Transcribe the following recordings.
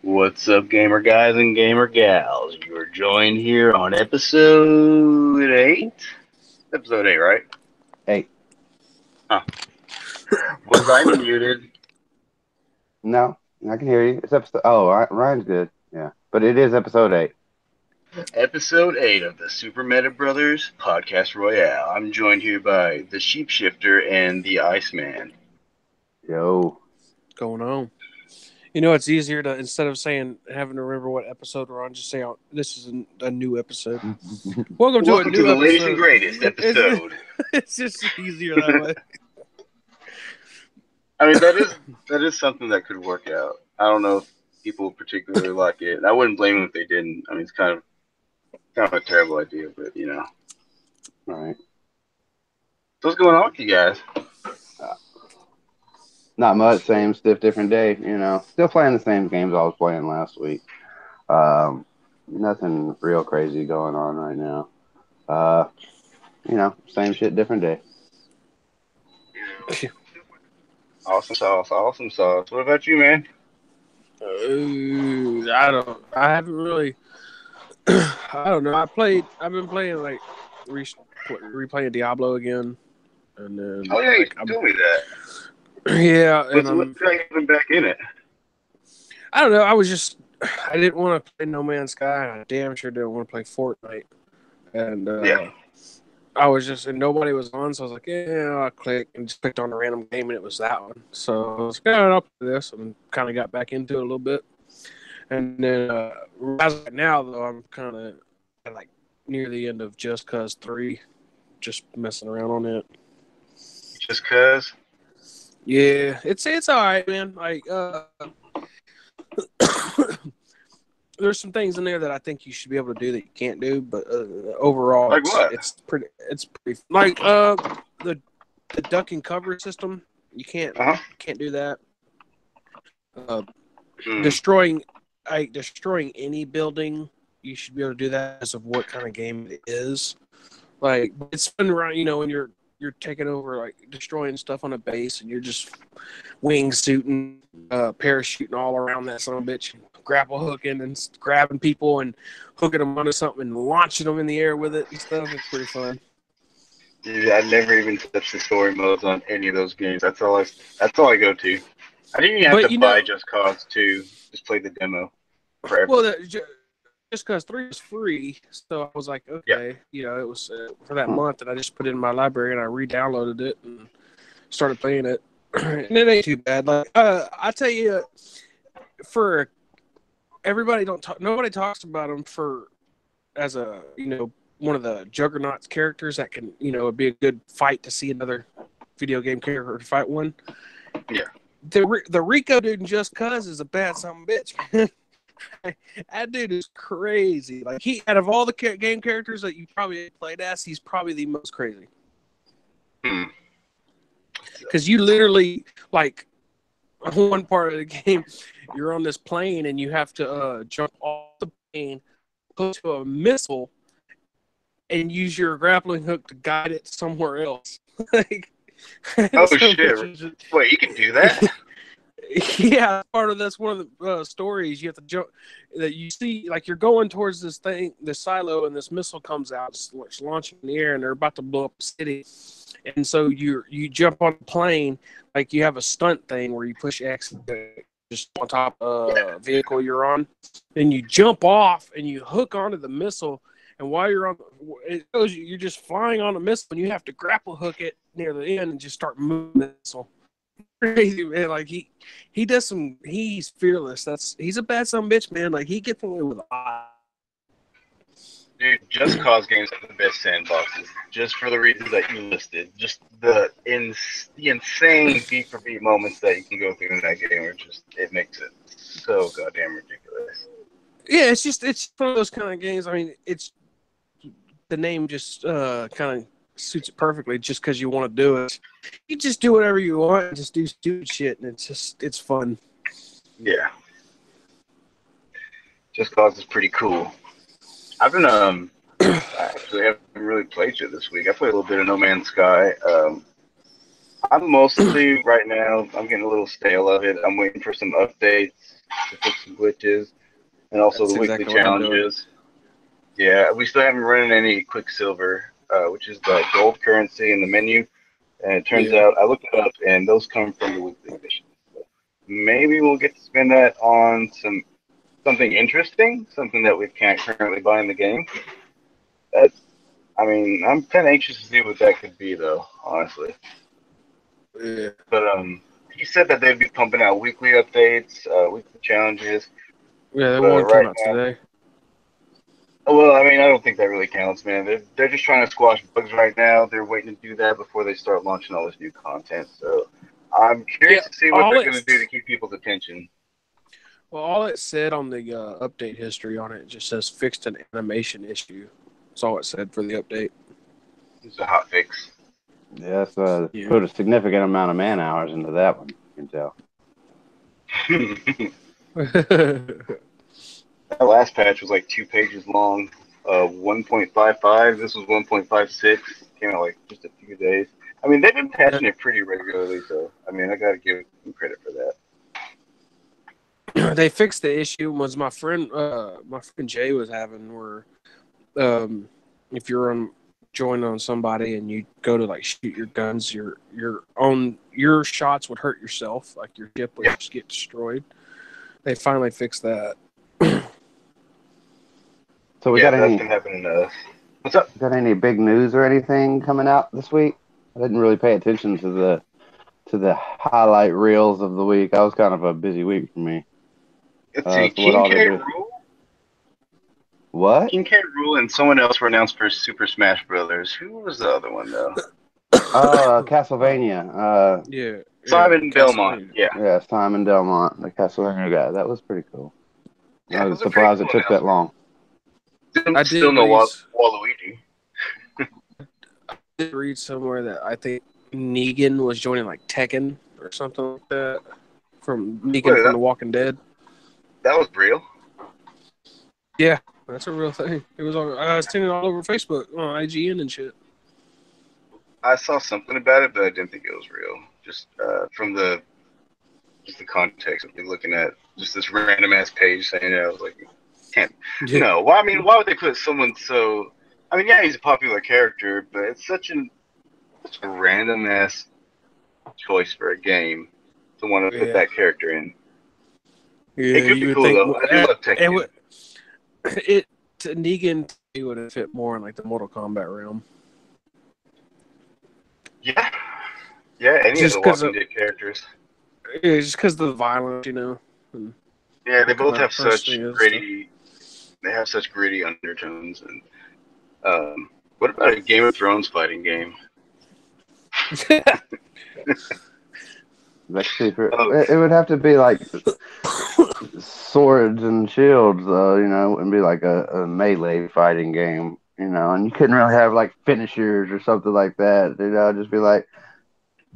What's up, gamer guys and gamer gals? You are joined here on episode 8? Episode 8, right? Hey, Huh. Was I muted? no, I can hear you. It's episode. Oh, Ryan's good. Yeah, but it is episode 8. Episode 8 of the Super MetaBros Podcast Royale. I'm joined here by the Sheepshifter and the Iceman. Yo, Going on. You know, it's easier to instead of saying having to remember what episode we're on, just say, oh, "This is a new episode." Welcome to a Welcome to new the latest and episode. greatest episode. It's just easier that way. I mean, that is something that could work out. I don't know if people particularly like it. I wouldn't blame them if they didn't. I mean, it's kind of a terrible idea, but you know. all right. So what's going on with you guys? Not much. Same stiff, different day. Still playing the same games I was playing last week. Nothing real crazy going on right now. Same shit, different day. Awesome sauce, awesome sauce. What about you, man? I haven't really. I don't know. I've been playing like replaying Diablo again, and then. Oh yeah, you told me that. Yeah, and What's been back in it? I don't know. I didn't want to play No Man's Sky, and I damn sure didn't want to play Fortnite. And Yeah. I was and nobody was on, so I was like, yeah, I'll click, and just clicked on a random game, and it was that one. So I was like, yeah, I'll play this, and kind of got back into it a little bit. And then as of now, though, I'm kind of like near the end of Just Cause 3, just messing around on it. Just cause? Yeah, it's all right, man. Like, there's some things in there that I think you should be able to do that you can't do, but overall, Like what? it's pretty like the duck and cover system. You can't do that. Destroying any building, you should be able to do that because of what kind of game it is. Like, it's fun around, when you're taking over, like destroying stuff on a base, and you're just wingsuiting, parachuting all around that son of a bitch, grapple hooking and grabbing people and hooking them onto something and launching them in the air with it and stuff. It's pretty fun. Dude, I never even touched the story modes on any of those games. That's all I go to. I didn't even have to buy Just Cause 2. Just play the demo forever. Well, Just Cause 3 was free, so I was like, okay, it was for that month, and I just put it in my library and I re-downloaded it and started playing it, and it ain't too bad. Like, I tell you, for everybody, nobody talks about him as a one of the Juggernaut's characters that can it'd be a good fight to see another video game character fight one. Yeah, the Rico dude in Just Cause is a bad son of a bitch, man. That dude is crazy. Like, out of all the game characters that you probably played as, he's probably the most crazy. Because you literally, like, one part of the game, you're on this plane and you have to jump off the plane, go to a missile, and use your grappling hook to guide it somewhere else. Like, oh shit! Wait, you can do that? Yeah, that's one of the stories. You have to jump. That you see, like, you're going towards this silo, and this missile comes out, it's launching in the air, and they're about to blow up the city. And so you jump on the plane, like you have a stunt thing where you push X just on top of a vehicle you're on, and you jump off and you hook onto the missile. And while you're it shows you're just flying on a missile, and you have to grapple hook it near the end and just start moving the missile. Crazy, man. Like, he does he's fearless. He's a bad son of a bitch, man. Like, he gets away with a lot. Dude, Just Cause games are the best sandboxes, just for the reasons that you listed. Just the insane beat for beat moments that you can go through in that game it makes it so goddamn ridiculous. Yeah, it's one of those kind of games. I mean, the name just kind of suits it perfectly just because you want to do it. You just do whatever you want and just do stupid shit, and it's fun. Yeah. Just Cause is pretty cool. I've been I actually haven't really played it this week. I played a little bit of No Man's Sky. I'm mostly right now. I'm getting a little stale of it. I'm waiting for some updates to fix some glitches, and also That's the weekly exactly what I'm doing. challenges. Yeah, we still haven't run any Quicksilver, which is the gold currency in the menu. And it turns Yeah. out I looked it up, and those come from the weekly missions. So maybe we'll get to spend that on something interesting, something that we can't currently buy in the game. That's, I mean, I'm kind of anxious to see what that could be, though, honestly. Yeah. But he said that they'd be pumping out weekly updates, weekly challenges. Yeah, the But one came right out now, today. well, I mean, I don't think that really counts, man. They're just trying to squash bugs right now. They're waiting to do that before they start launching all this new content. So I'm Yeah, curious to see what they're going to do to keep people's attention. all it said on the update history on it just says fixed an animation issue. That's all it said for the update. It's a hot fix. Yes, Yeah. put a significant amount of man hours into that one. You can tell. That last patch was like 2 pages long. 1.55. This was 1.56. Came out like just a few days. I mean, they've been patching it pretty regularly, so I mean, I gotta give them credit for that. They fixed the issue was my friend Jay was having where if you're on join on somebody and you go to like shoot your guns, your shots would hurt yourself, like your ship would just get destroyed. They finally fixed that. So we Yeah, got that's any been happening. What's up? got any big news or anything coming out this week? I didn't really pay attention to the highlight reels of the week. That was kind of a busy week for me. Let's see. So what King all they K. do? Rule, What? King K. Rule, and someone else were announced for Super Smash Brothers. Who was the other one though? Castlevania. Yeah, Simon Belmont. Castlevania. Yeah, Yeah, Simon Delmont, the Castlevania guy. That was pretty cool. yeah, I it was was a pretty surprised cool it took that announcement. long. I Still did no read Waluigi. somewhere that I think Negan was joining like Tekken or something like that from Negan Wait, from The Walking Dead. that was real. Yeah, that's a real thing. It was on. I was seeing it all over Facebook, on IGN and shit. I saw something about it, but I didn't think it was real. Just from the context of me looking at just this random ass page saying it, I was like, can't. Yeah. No, why? I mean, why would they put someone so? I mean, yeah, he's a popular character, but it's such a random ass choice for a game to want to put that character in. Yeah, It could you be would cool think though. I do love Tekken. Negan would have fit more in like the Mortal Kombat realm. Yeah, yeah, any of Just the because Walking Dead characters. just because of the violence, and Yeah, they what both kind have of person such he is. gritty. They have such gritty undertones. And what about a Game of Thrones fighting game? Let's see, it would have to be like swords and shields, and be like a melee fighting game, and you couldn't really have like finishers or something like that, just be like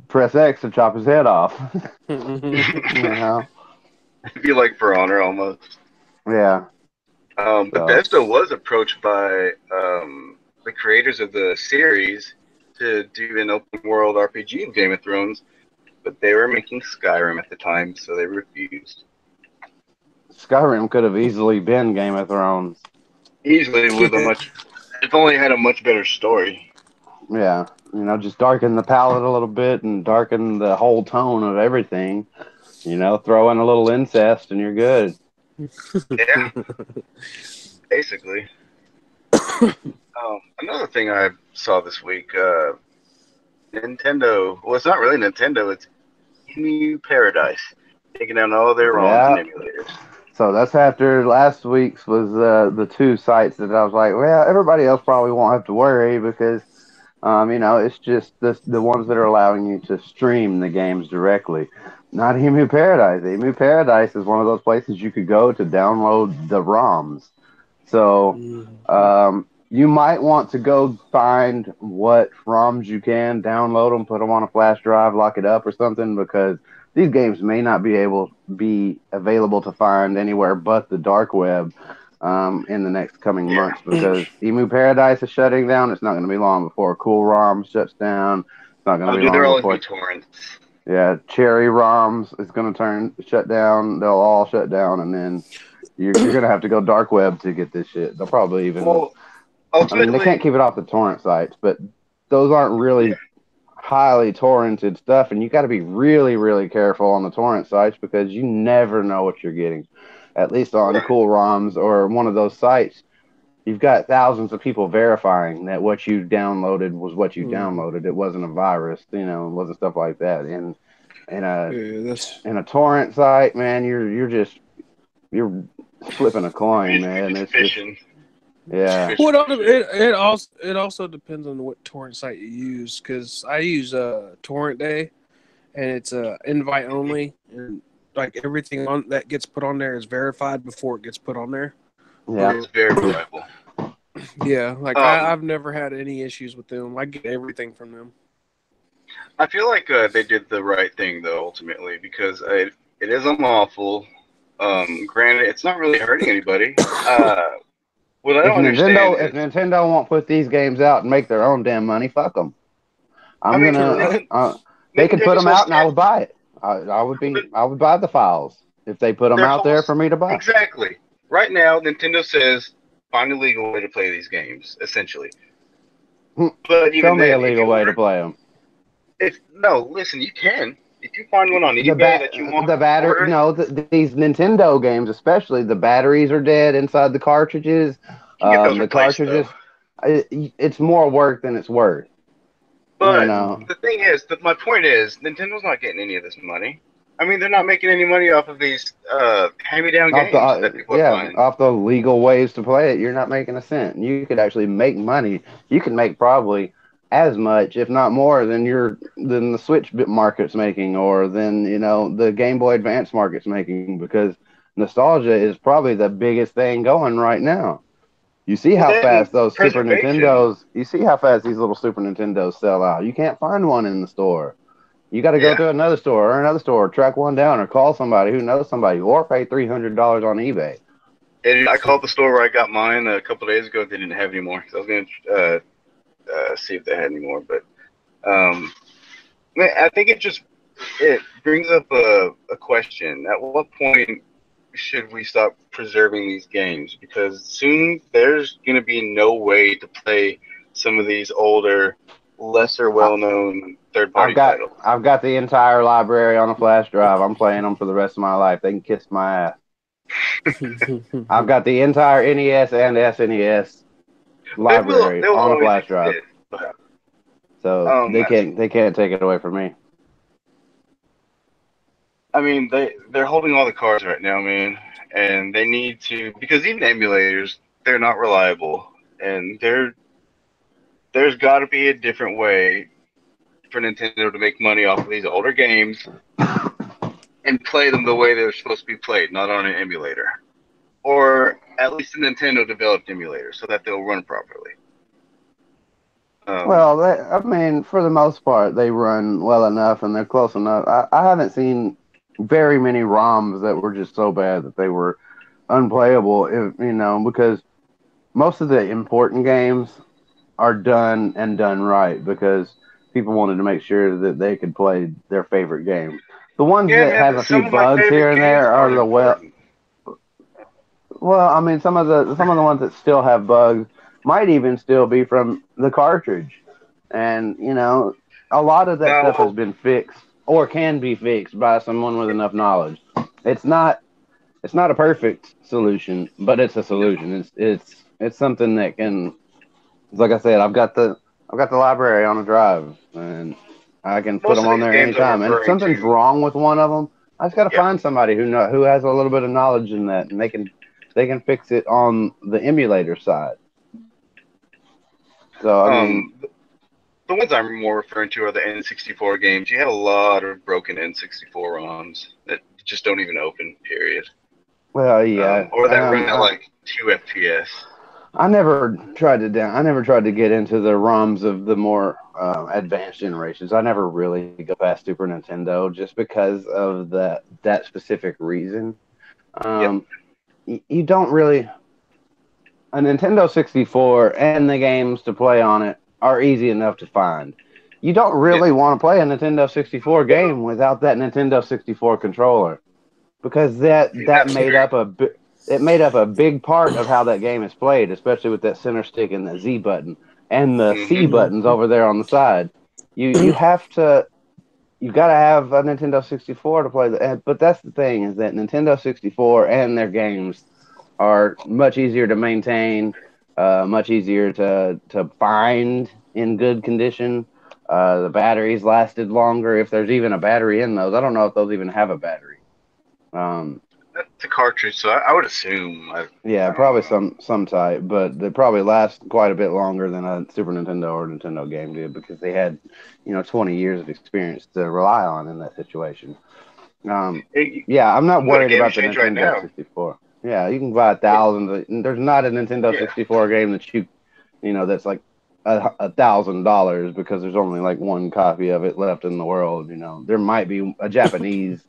press X to chop his head off. It'd be like For Honor almost. Yeah. Bethesda was approached by the creators of the series to do an open world RPG of Game of Thrones, but they were making Skyrim at the time, so they refused. Skyrim could have easily been Game of Thrones. Easily with if only had a much better story. Yeah, just darken the palette a little bit and darken the whole tone of everything. Throw in a little incest and you're good. Yeah, basically. Another thing I saw this week, Nintendo. Well, it's not really Nintendo. It's Emu Paradise, taking down all their ROMs and emulators. So that's after last week's was the two sites that I was like, well, everybody else probably won't have to worry because, it's just the ones that are allowing you to stream the games directly. Not Emu Paradise. Emu Paradise is one of those places you could go to download the ROMs. So you might want to go find what ROMs you can, download them, put them on a flash drive, lock it up or something, because these games may not be available to find anywhere but the dark web in the next coming months, because Emu Paradise is shutting down. It's not going to be long before Cool ROM shuts down. It's not going to Oh, be dude, there long always be before. torrents. Yeah, Cherry ROMs is going to shut down. They'll all shut down, and then you're going to have to go dark web to get this shit. They'll probably even. Well, I mean, they can't ultimately, keep it off the torrent sites, but those aren't yeah, really highly torrented stuff, and you got to be really, really careful on the torrent sites because you never know what you're getting. At least on right. Cool ROMs or one of those sites, you've got thousands of people verifying that what you downloaded was what you downloaded. It wasn't a virus, it wasn't stuff like that. And in a Yeah, that's in a torrent site, man, you're flipping a coin, You're man. just It's just fishing. Just yeah. fishing for shit. it also depends on what torrent site you use. Because I use Torrent Day, and it's invite only, and like everything on that gets put on there is verified before it gets put on there. Yeah. It's very reliable. Yeah, like Um, I've never had any issues with them. I get everything from them. I feel like they did the right thing though, ultimately, because it is unlawful. Granted, it's not really hurting anybody. What I If don't understand Nintendo if is, Nintendo won't put these games out and make their own damn money, fuck them. I I'm mean, gonna. They could put Nintendo's them whole out, and I stance. would buy it. I would buy the files if they put them Their out whole there for me to buy. exactly right now, Nintendo says find a legal way to play these games, essentially. But Show even me a then, if legal you way to want, play them. if no, listen, you can. If you find one on The eBay that you want, the battery. order it. No, these Nintendo games, especially the batteries are dead inside the cartridges. You can get those The replaced though. cartridges. It's more work than it's worth. You But know. the thing is, that my point is, Nintendo's not getting any of this money. I mean, they're not making any money off of these hand-me-down Off the games that people are yeah, buying. off the legal ways to play it, you're not making a cent. You could actually make money. You can make probably as much, if not more, than the Switch market's making, or than the Game Boy Advance market's making, because nostalgia is probably the biggest thing going right now. You see Well, how then fast those Super preservation. Nintendos. You see how fast these little Super Nintendos sell out. You can't find one in the store. You got to go Yeah, to another store or another store, track one down, or call somebody who knows somebody, or pay $300 on eBay. and I called the store where I got mine a couple of days ago. They didn't have any more. So I was going to see if they had any more. But man, I think it brings up a question. At what point should we stop preserving these games? Because soon there's going to be no way to play some of these older, lesser well-known I've third-party got titles. I've got the entire library on a flash drive. I'm playing them for the rest of my life. They can kiss my ass. I've got the entire NES and SNES They will. library They will on a always flash drive, exist. But so they can't take it away from me. I mean, they're holding all the cards right now, man, and they need to, because even emulators, they're not reliable, and there's got to be a different way for Nintendo to make money off of these older games and play them the way they're supposed to be played, not on an emulator, or at least a Nintendo developed emulator so that they'll run properly. Um, Well, I mean, for the most part, they run well enough and they're close enough. I haven't seen very many ROMs that were just so bad that they were unplayable. Because most of the important games are done and done right because people wanted to make sure that they could play their favorite games. The ones yeah, that have man, a few some of my bugs here favorite and games there are aren't the important. I mean, some of the ones that still have bugs might even still be from the cartridge, and a lot of that stuff has Now, been fixed or can be fixed by someone with enough knowledge. It's not it's not a perfect solution, but it's a no, solution. It's something that can, like I said, I've got the library on a drive, and I can put most them of on these there games I'm anytime. And if referring something's to, wrong with one of them, I just got to yeah. find somebody who has a little bit of knowledge in that, and they can fix it on the emulator side. So I mean, Um, the ones I'm more referring to are the N64 games. You had a lot of broken N64 ROMs that just don't even open, period. well, yeah, Or that run at like 2 FPS. I never tried to get into the ROMs of the more advanced generations. I never really go past Super Nintendo just because of that specific reason. Yep. Um, you don't really a Nintendo 64 and the games to play on it are easy enough to find. you don't really want to play a Nintendo 64 game without that Nintendo 64 controller, because that made up a big part of how that game is played, especially with that center stick and the Z button and the C buttons over there on the side. You have to. You got to have a Nintendo 64 to play but that's the thing, is that Nintendo 64 and their games are much easier to maintain, much easier to find in good condition. The batteries lasted longer, if there's even a battery in those. I don't know if those even have a battery. That's a cartridge, so I would assume. Yeah, I probably don't know. some type, but they probably last quite a bit longer than a Super Nintendo or Nintendo game did, because they had, 20 years of experience to rely on in that situation. Hey, Yeah, I'm you not can go to worried Game about the Exchange right Nintendo now. 64. Yeah, you can buy thousands. There's not a Nintendo Yeah. 64 game that's like $1,000, because there's only like one copy of it left in the world. There might be a Japanese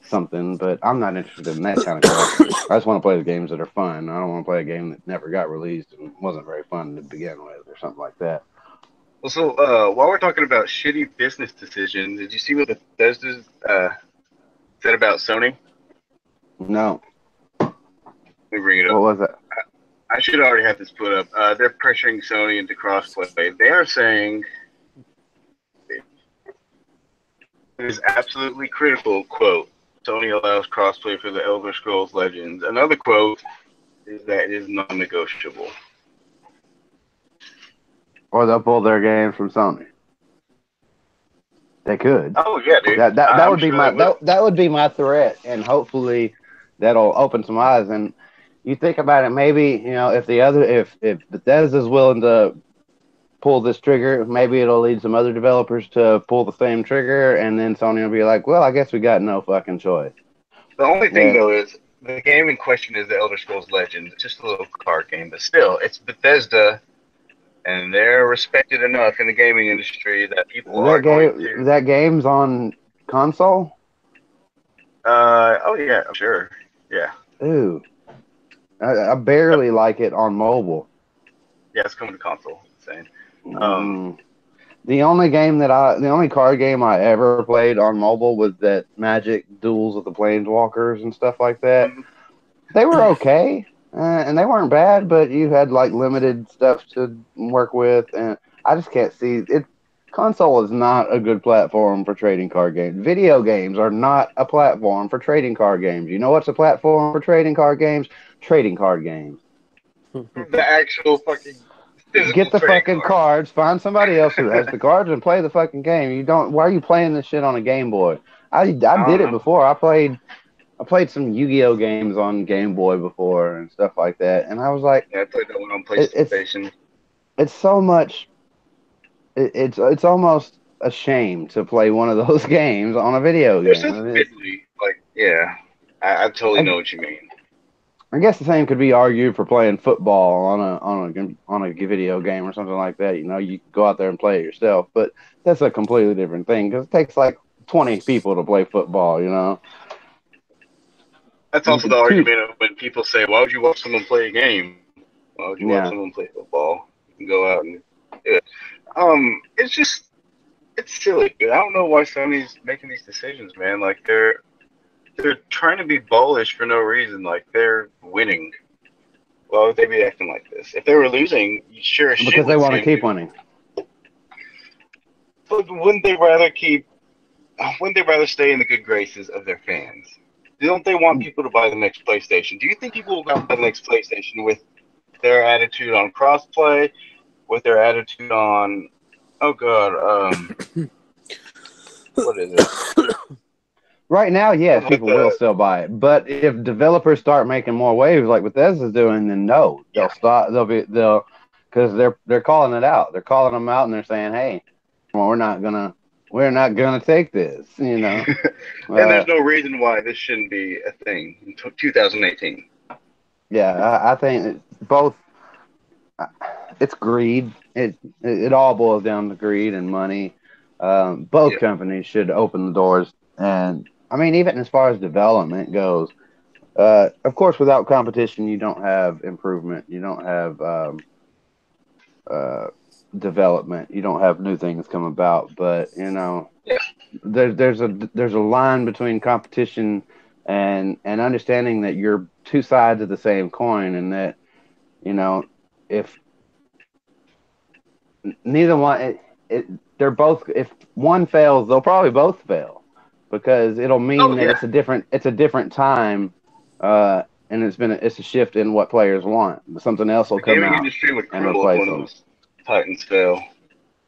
something, but I'm not interested in that kind of crap. I just want to play the games that are fun. I don't want to play a game that never got released and wasn't very fun to begin with, or something like that. Well, so while we're talking about shitty business decisions, did you see what Bethesda said about Sony? No, Let me bring it what up. was it? I should already have this put up. They're pressuring Sony into crossplay. They are saying it is absolutely critical, quote, Sony allows crossplay for the Elder Scrolls Legends. Another quote is that it is non-negotiable. Or they'll pull their games from Sony. They could. Oh yeah, dude. That I'm would be sure my they will. that would be my threat, and hopefully that'll open some eyes. And you think about it, maybe if Bethesda's willing to pull this trigger, maybe it'll lead some other developers to pull the same trigger, and then Sony will be like, well, I guess we got no fucking choice. The only thing Yeah. though is the game in question is the Elder Scrolls Legends. It's just a little card game, but still, it's Bethesda, and they're respected enough in the gaming industry that people are going to. That game's on console. Oh yeah, I'm sure. Yeah. Ooh, I barely like it on mobile. Yeah, it's coming to console. Insane. Mm-mm. The only card game I ever played on mobile was that Magic Duels with the Planeswalkers and stuff like that. They were okay, and they weren't bad, but you had like limited stuff to work with, and I just can't see it. Console is not a good platform for trading card games. Video games are not a platform for trading card games. You know what's a platform for trading card games? Trading card games. The actual fucking physical Get the trading fucking card. cards. Find somebody else who has the cards and play the fucking game. You don't. Why are you playing this shit on a Game Boy? I I did don't it know. before. I played some Yu-Gi-Oh games on Game Boy before and stuff like that, and I was like, Yeah, I played that one on it's PlayStation. it's so much. It's almost a shame to play one of those games on a video There's so game. fiddly. Like, yeah, I totally know what you mean. I guess the same could be argued for playing football on a video game or something like that. You can go out there and play it yourself, but that's a completely different thing, because it takes like 20 people to play football. That's You also the could two, argument of when people say, "Why would you watch someone play a game? Why would you watch yeah. someone play football? You can go out and do it." It's just it's silly. Dude. I don't know why Sony's making these decisions, man. Like they're trying to be bullish for no reason. Like they're winning. Why would they be acting like this? If they were losing, you sure as shit Because they would want see to them keep do. winning. But wouldn't they rather keep? Wouldn't they rather stay in the good graces of their fans? Don't they want people to buy the next PlayStation? Do you think people will buy the next PlayStation with their attitude on crossplay, with their attitude on, oh god, what is it? Right now, yes, With people will still buy it. But if developers start making more waves like Bethesda's doing, then no, they'll stop. Because they're calling it out. They're calling them out, and they're saying, "Hey, we're not gonna take this." And there's no reason why this shouldn't be a thing in 2018. Yeah, I think both. It's greed. It all boils down to greed and money. Both Yeah. companies should open the doors, and I mean, even as far as development goes, of course, without competition, you don't have improvement. You don't have development. You don't have new things come about, but Yeah. there's a line between competition and understanding that you're two sides of the same coin, and that if neither one they're both, if one fails, they'll probably both fail because it'll mean Oh that yeah. it's a different time, and it's a shift in what players want. Something else will The come gaming out industry would and crumble if replace one of them. those titans fell.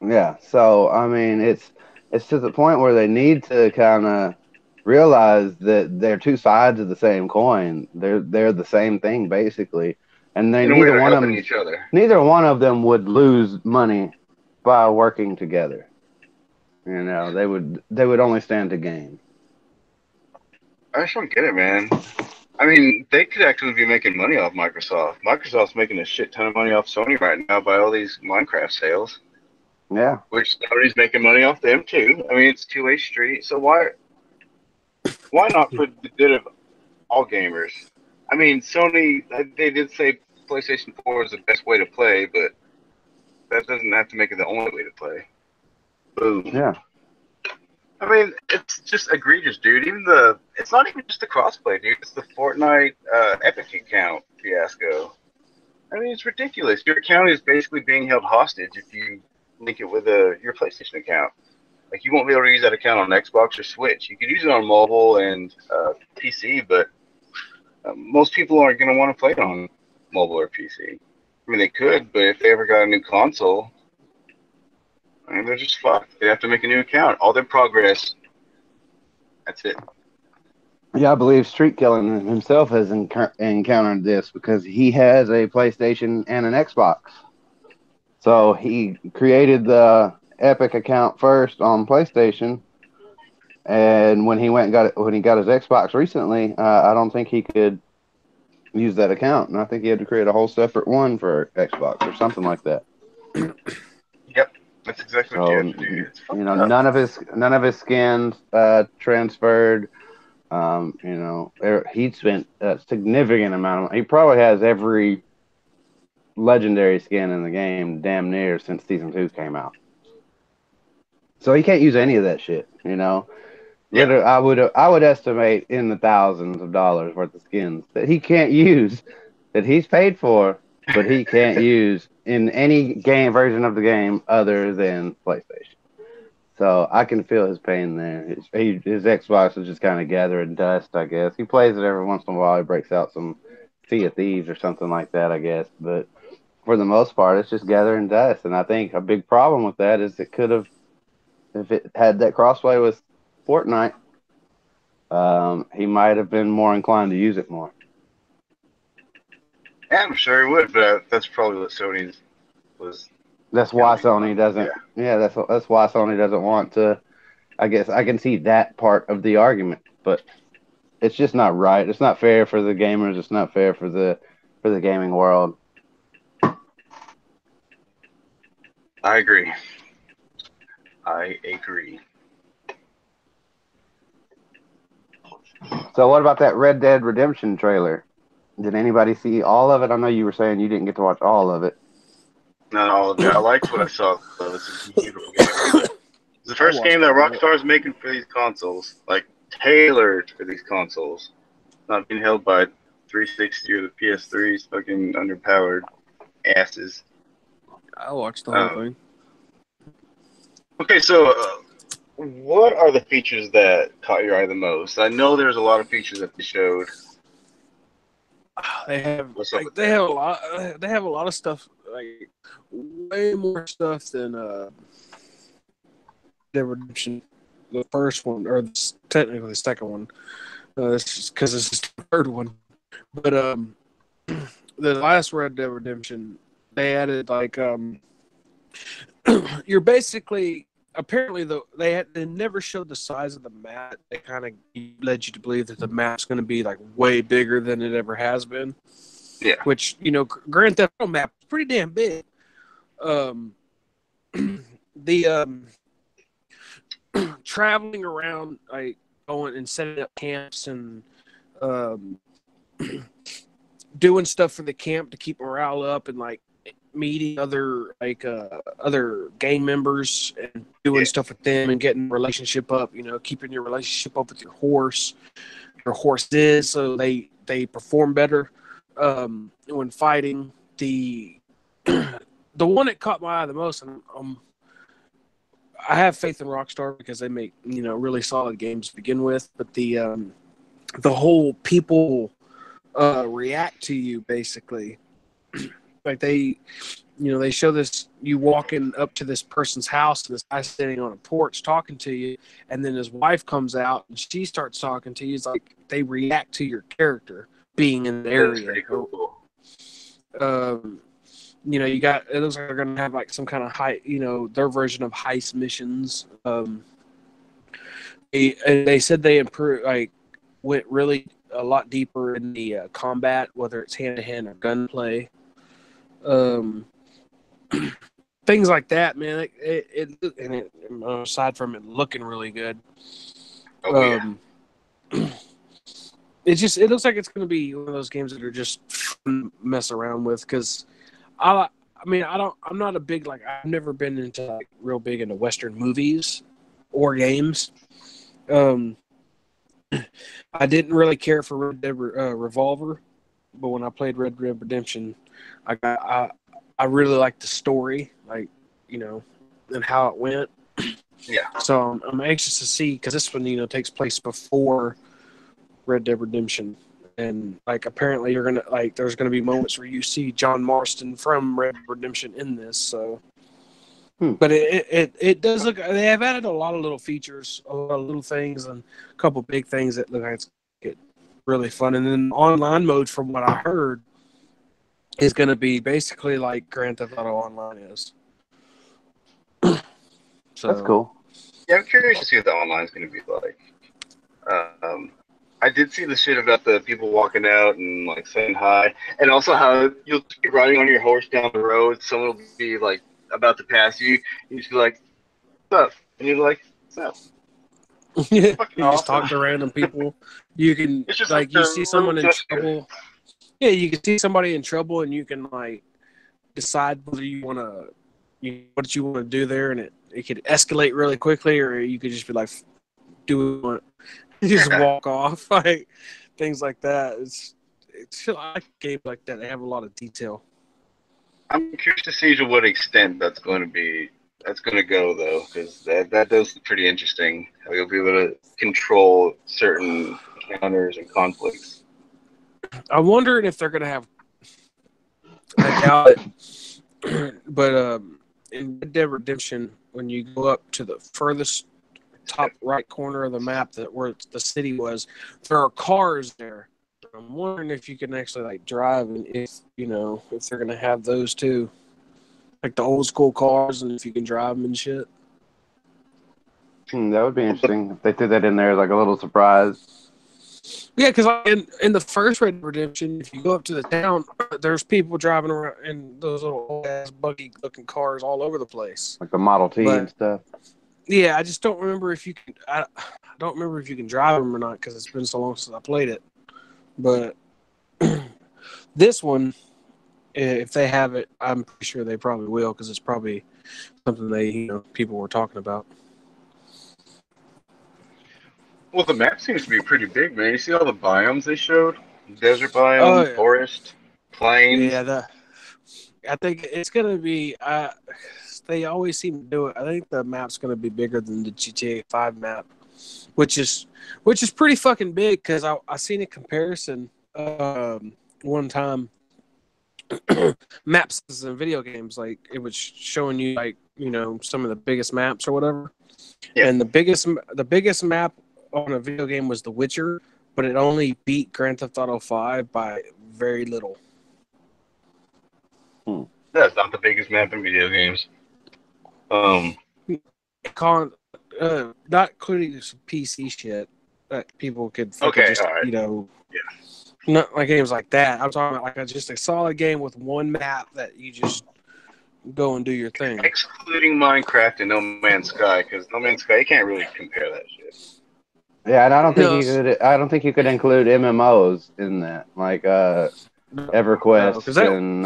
Yeah, so I mean, it's to the point where they need to kind of realize that they're two sides of the same coin. They're the same thing basically, and they In a way, they're helping each other. neither one of them would lose money by working together. They would only stand to gain. I just don't get it, man. I mean, they could actually be making money off Microsoft. Microsoft's making a shit ton of money off Sony right now by all these Minecraft sales, Yeah, which Sony's making money off them too. I mean, it's two-way street. So why not for the good of all gamers? I mean, Sony, they did say PlayStation 4 is the best way to play, but that doesn't have to make it the only way to play. Boom. yeah, I mean, it's just egregious, dude. It's not even just the crossplay, dude. It's the Fortnite Epic account fiasco. I mean, it's ridiculous. Your account is basically being held hostage if you link it with your PlayStation account. Like, you won't be able to use that account on Xbox or Switch. You could use it on mobile and PC, but most people aren't going to want to play it on mobile or PC. I mean, they could, but if they ever got a new console, I mean, they're just fucked. They have to make a new account. All their progress, that's it. yeah. I believe Street Killing himself has encountered this because he has a PlayStation and an Xbox. So he created the Epic account first on PlayStation, and when he got his Xbox recently, I don't think he could use that account, and I think he had to create a whole separate one for Xbox or something like that. Yep, that's exactly what you So have to do. It's fucked up. none of his skins transferred. He spent a significant amount of. He probably has every legendary skin in the game, damn near, since season 2 came out. So he can't use any of that shit. Yeah, Literally, I would estimate in the thousands of dollars worth of skins that he can't use, that he's paid for, but he can't use in any game version of the game other than PlayStation. So I can feel his pain there. His Xbox is just kind of gathering dust, I guess. He plays it every once in a while. He breaks out some Sea of Thieves or something like that, I guess. But for the most part, it's just gathering dust. And I think a big problem with that is it could have, if it had that crossplay with Fortnite, he might have been more inclined to use it more. yeah, I'm sure he would, but that's probably what Sony was That's why counting Sony on. doesn't. Yeah, Yeah, that's why Sony doesn't want to. I guess I can see that part of the argument, but it's just not right. It's not fair for the gamers. It's not fair for the gaming world. I agree. I agree. So what about that Red Dead Redemption trailer? Did anybody see all of it? I know you were saying you didn't get to watch all of it. Not all of it. I liked what I saw, though. It's a beautiful game. It's the first game that Rockstar is making for these consoles, like tailored for these consoles, not being held by 360 or the PS3's fucking underpowered asses. I watched the whole thing. Okay, so what are the features that caught your eye the most? I know there's a lot of features that they showed. They have What's up with they that? have a lot. They have a lot of stuff, like way more stuff than the Redemption, the first one, or technically the second one. Because this is the third one. But the last Red Dead Redemption, they added like you're basically, apparently they never showed the size of the map. They kind of led you to believe that the map's going to be like way bigger than it ever has been. Yeah. Which, Grand Theft Auto map is pretty damn big. The traveling around, like going and setting up camps and doing stuff for the camp to keep morale up and like meeting other gang members and doing stuff with them and getting a relationship up. Keeping your relationship up with your horse. Your horse is so they perform better when fighting. The one that caught my eye the most, and I have faith in Rockstar because they make really solid games to begin with. But the whole people react to you basically, like they show this, you walking up to this person's house and this guy's sitting on a porch talking to you, and then his wife comes out and she starts talking to you. It's like they react to your character being in the area. That's pretty cool. It looks like they're gonna have like some kind of their version of heist missions. They said they improved, like went really a lot deeper in the combat, whether it's hand to hand or gunplay. Things like that, man. Aside from it looking really good, it looks like it's going to be one of those games that are just fun to mess around with. Because I'm not a big I've never been into real big into Western movies or games. I didn't really care for Red Dead Revolver, but when I played Red Dead Redemption, I really liked the story, and how it went. Yeah. So I'm anxious to see, because this one, takes place before Red Dead Redemption, and apparently you're gonna there's gonna be moments where you see John Marston from Red Dead Redemption in this. So, but it does look. They have added a lot of little features, a lot of little things, and a couple big things that look like it's get really fun. And then online mode, from what I heard, is going to be basically like Grand Theft Auto Online is. So that's cool. Yeah, I'm curious to see what the online is going to be like. I did see the shit about the people walking out and saying hi, and also how you'll be riding on your horse down the road. Someone will be about to pass you. You just be like, "What's up?" And you're like, "What's up?" you Fucking just awesome. talk to random people. You can It's just you see someone in trouble. Yeah, you can see somebody in trouble, and you can decide whether you want to, what you want to do there, and it could escalate really quickly, or you could just be like, do what you want, just walk off, things like that. It's I like games like that. They have a lot of detail. I'm curious to see to what extent that's going to go though, because that does look pretty interesting. How you'll be able to control certain encounters and conflicts. I'm wondering if they're going to have. I doubt it. But in Red Dead Redemption, when you go up to the furthest top right corner of the map where the city was, there are cars there. I'm wondering if you can actually drive, and if they're going to have those too, like the old school cars, and if you can drive them and shit. That would be interesting if they threw that in there as a little surprise. Yeah, because in the first Red Dead Redemption, if you go up to the town, there's people driving around in those little old-ass buggy-looking cars all over the place. Like the Model T and stuff. Yeah, I just don't remember if you can. I don't remember if you can drive them or not, because it's been so long since I played it. But this one, if they have it, I'm pretty sure they probably will, because it's probably something people were talking about. Well, the map seems to be pretty big, man. You see all the biomes they showed? Desert biome, forest, plains. Yeah, I think it's gonna be. They always seem to do it. I think the map's gonna be bigger than the GTA 5 map, which is pretty fucking big, because I seen a comparison one time. Maps in video games, it was showing you some of the biggest maps or whatever. Yeah. And the biggest map on a video game was The Witcher, but it only beat Grand Theft Auto 5 by very little. That's not the biggest map in video games. Not including some PC shit that people could just, all right. Not like games like that. I'm talking about just a solid game with one map that you just go and do your thing. Excluding Minecraft and No Man's Sky, because No Man's Sky, you can't really compare that shit. Yeah, and I don't think you could include MMOs in that. EverQuest and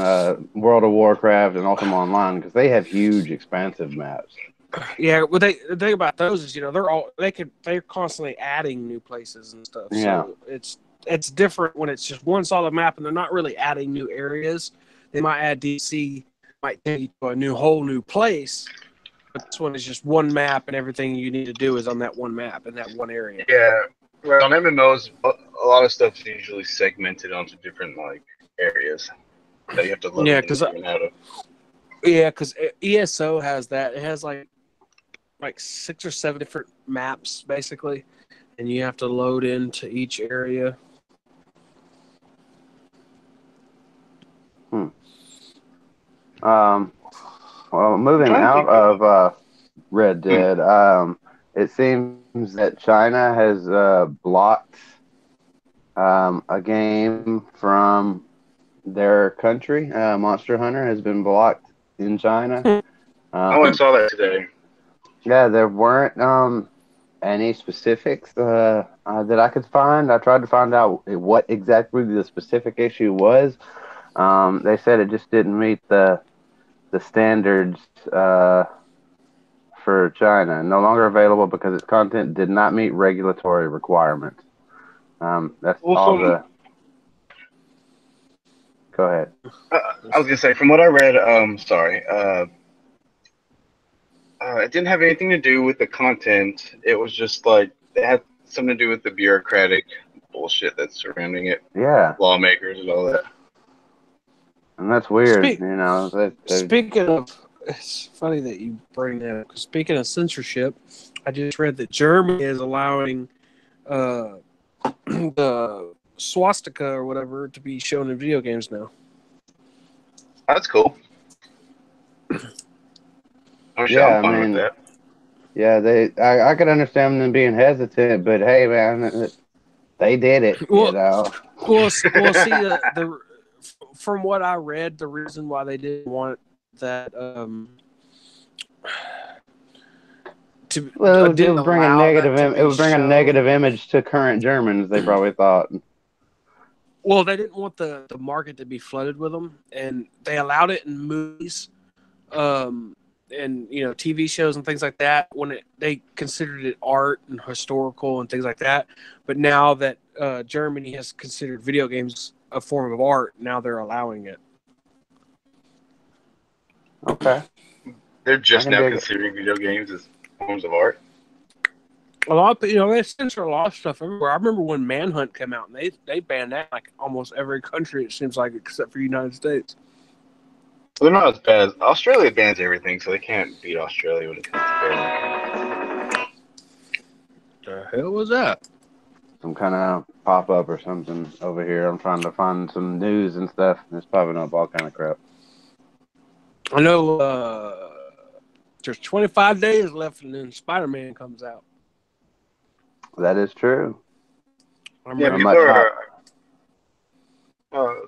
World of Warcraft and Ultima Online, because they have huge, expansive maps. Yeah, well, the thing about those is, they're constantly adding new places and stuff. Yeah. So it's different when it's just one solid map and they're not really adding new areas. They might add DC, might take you to a whole new place. But this one is just one map, and everything you need to do is on that one map in that one area. Yeah, right. On MMOs, a lot of stuff is usually segmented onto different areas that you have to load in and out of. Yeah, because ESO has that. It has like 6 or 7 different maps basically, and you have to load into each area. Well, moving out of Red Dead, it seems that China has blocked a game from their country. Monster Hunter has been blocked in China. I saw that today. Yeah, there weren't any specifics that I could find. I tried to find out what exactly the specific issue was. They said it just didn't meet the standards for China. No longer available because its content did not meet regulatory requirements. That's all the... Go ahead. I was gonna say, from what I read, it didn't have anything to do with the content. It was just it had something to do with the bureaucratic bullshit that's surrounding it. Yeah. Lawmakers and all that. And that's weird, Speaking of, it's funny that you bring that up. 'Cause speaking of censorship, I just read that Germany is allowing the swastika or whatever to be shown in video games now. That's cool. Yeah, I mean, yeah, I could understand them being hesitant, but hey, man, they did it. Well, see, the from what I read, the reason why they didn't want that it would bring a negative image to current Germans. They probably thought. Well, they didn't want the market to be flooded with them, and they allowed it in movies, and TV shows and things like that when they considered it art and historical and things like that. But now that Germany has considered video games a form of art, now they're allowing it. Okay. They're just now considering video games as forms of art. A lot, they censor a lot of stuff everywhere. I remember when Manhunt came out, and they banned that like almost every country. It seems like, except for the United States. They're not as bad as Australia bans everything, so they can't beat Australia when it comes to banning. The hell was that? Some kind of pop up or something over here. I'm trying to find some news and stuff. It's popping up all kind of crap. I know there's 25 days left, and then Spider-Man comes out. That is true. Yeah,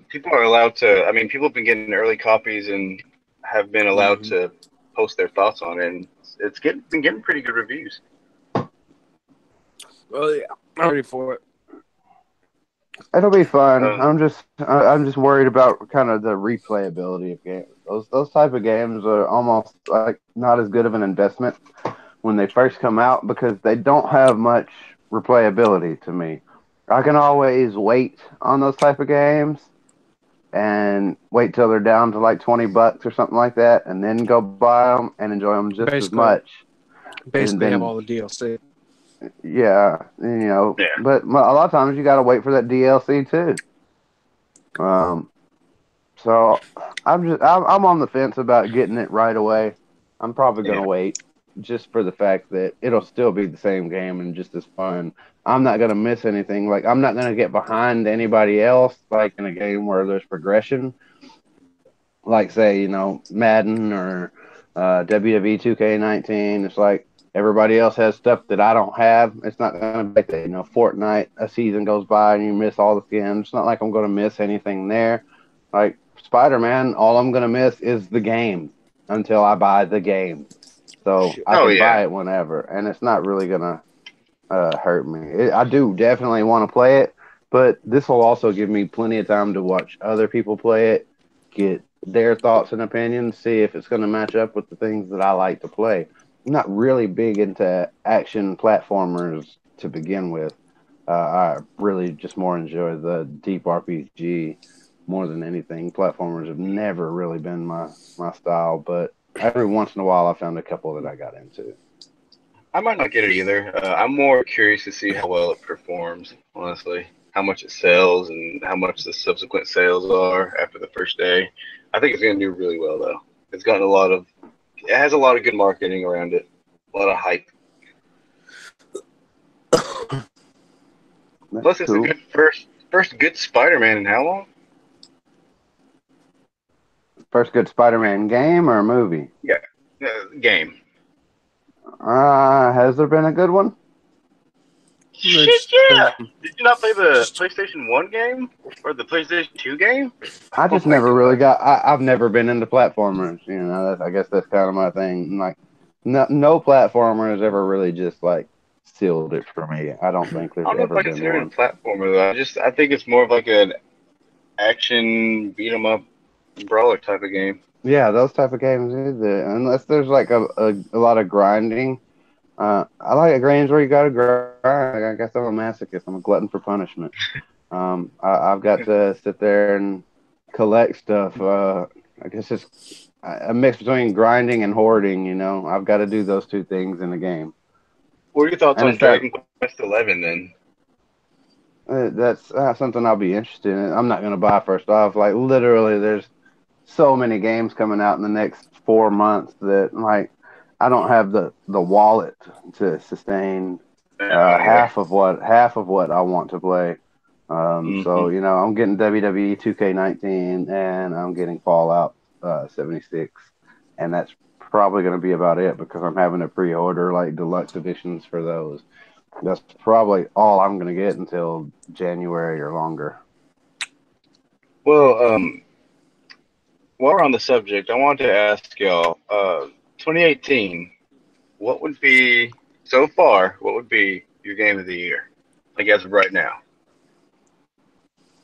people are allowed to. I mean, people have been getting early copies and have been allowed to post their thoughts on it, and it's been getting pretty good reviews. Well, yeah, I'm ready for it. It'll be fun. I'm just worried about kind of the replayability of games. Those type of games are almost like not as good of an investment when they first come out because they don't have much replayability to me. I can always wait on those type of games and wait till they're down to like $20 or something like that, and then go buy them and enjoy them just as much. Basically, have all the DLC. Yeah, but a lot of times you got to wait for that DLC too. So I'm on the fence about getting it right away. I'm probably gonna wait just for the fact that it'll still be the same game and just as fun. I'm not gonna miss anything. Like I'm not gonna get behind anybody else. Like in a game where there's progression, like say Madden or WWE 2K19. It's like everybody else has stuff that I don't have. It's not gonna be like that. Fortnite, a season goes by and you miss all the skins. It's not like I'm gonna miss anything there. Like Spider-Man, all I'm gonna miss is the game until I buy the game. So I can buy it whenever, and it's not really gonna hurt me. I do definitely want to play it, but this will also give me plenty of time to watch other people play it, get their thoughts and opinions, see if it's going to match up with the things that I like to play. I'm not really big into action platformers to begin with. I really just more enjoy the deep RPG more than anything. Platformers have never really been my style, but every once in a while I found a couple that I got into. I might not get it either. I'm more curious to see how well it performs, honestly. How much it sells and how much the subsequent sales are after the first day. I think it's going to do really well, though. It's gotten a lot of, it has a lot of good marketing around it, a lot of hype. That's Plus, it's a cool. good first good Spider-Man in how long? First good Spider-Man game or movie? Yeah, game. Has there been a good one? Shit, yeah. Did you not play the PlayStation 1 game or the PlayStation 2 game? I Oh just my never really god. got. I've never been into platformers. You know, I guess that's kind of my thing. Like, no platformer has ever really just like sealed it for me. I don't think I there's don't know if ever I been consider it a one. platformer though. I think it's more of like an action beat 'em up brawler type of game. Yeah, those type of games, unless there's like a lot of grinding. I like games where you got to grind. I guess I'm a masochist. I'm a glutton for punishment. I've got to sit there and collect stuff. I guess it's a mix between grinding and hoarding. You know, I've got to do those two things in the game. What are your thoughts And on it's that Dragon Quest 11 then? that's something I'll be interested in. I'm not going to buy first off. Like literally, there's so many games coming out in the next 4 months that like I don't have the wallet to sustain Yeah, I don't either. half of what I want to play. So Hmm. you know, I'm getting WWE 2K19 and I'm getting Fallout 76, and that's probably going to be about it because I'm having to pre-order like deluxe editions for those. That's probably all I'm going to get until January or longer. Well, while we're on the subject, I wanted to ask y'all, 2018, what would be so far? What would be your game of the year? I guess right now.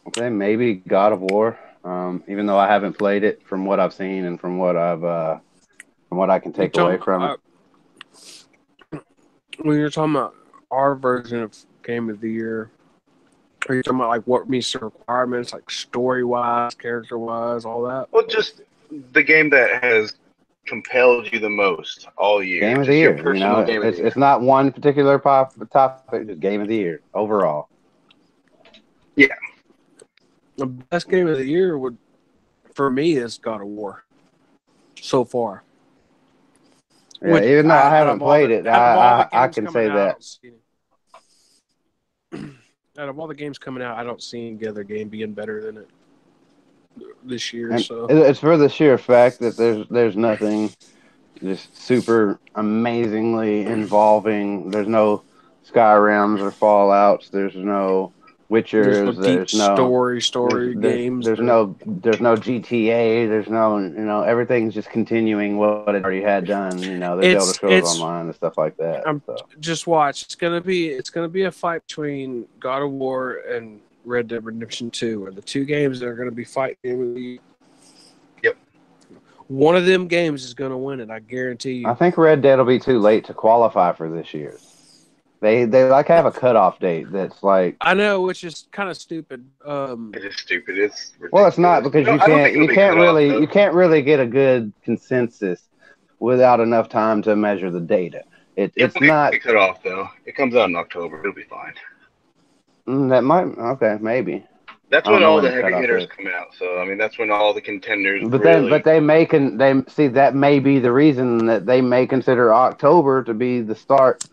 Okay, maybe God of War. Even though I haven't played it, from what I've seen and from what I can You take away talking from it. when you're talking about our version of game of the year? Are you talking about like what meets the requirements, like story wise, character wise, all that? Well, just the game that has compelled you the most all year. Game of the Just your year, you personal know, game of the it's year. not one particular topic, just game of the year overall. Yeah. The best game of the year would, for me, is God of War so far. Yeah, Which even though I out haven't of all played the it, I games can coming say out, I that. don't see out of all the games coming out, I don't see any other game being better than it this year. And So it's for the sheer fact that there's nothing just super amazingly involving. There's no Skyrims or Fallouts. There's no there's no Witchers. deep story There's games. there's no GTA. There's no everything's just continuing what it already had done. You know, there's Elder Scrolls It's Online and stuff like that. I'm So just watch. It's gonna be a fight between God of War and Red Dead Redemption 2, are the two games that are gonna be fighting. Yep. One of them games is gonna win it. I guarantee I you. think Red Dead will be too late to qualify for this year's. They like have a cutoff date that's like. I know, which is kind of stupid. It is stupid. It's Well, it's not ridiculous. because No, I don't think it'll be cut off though. you can't really get a good consensus without enough time to measure the data. It It's won't not get cut off though. It comes out in October. It'll be fine. that might okay maybe That's I don't when know all when the the heavy cutoff hitters is. come out. So I mean, that's when all the contenders But really. they see that may be the reason that they may consider October to be the start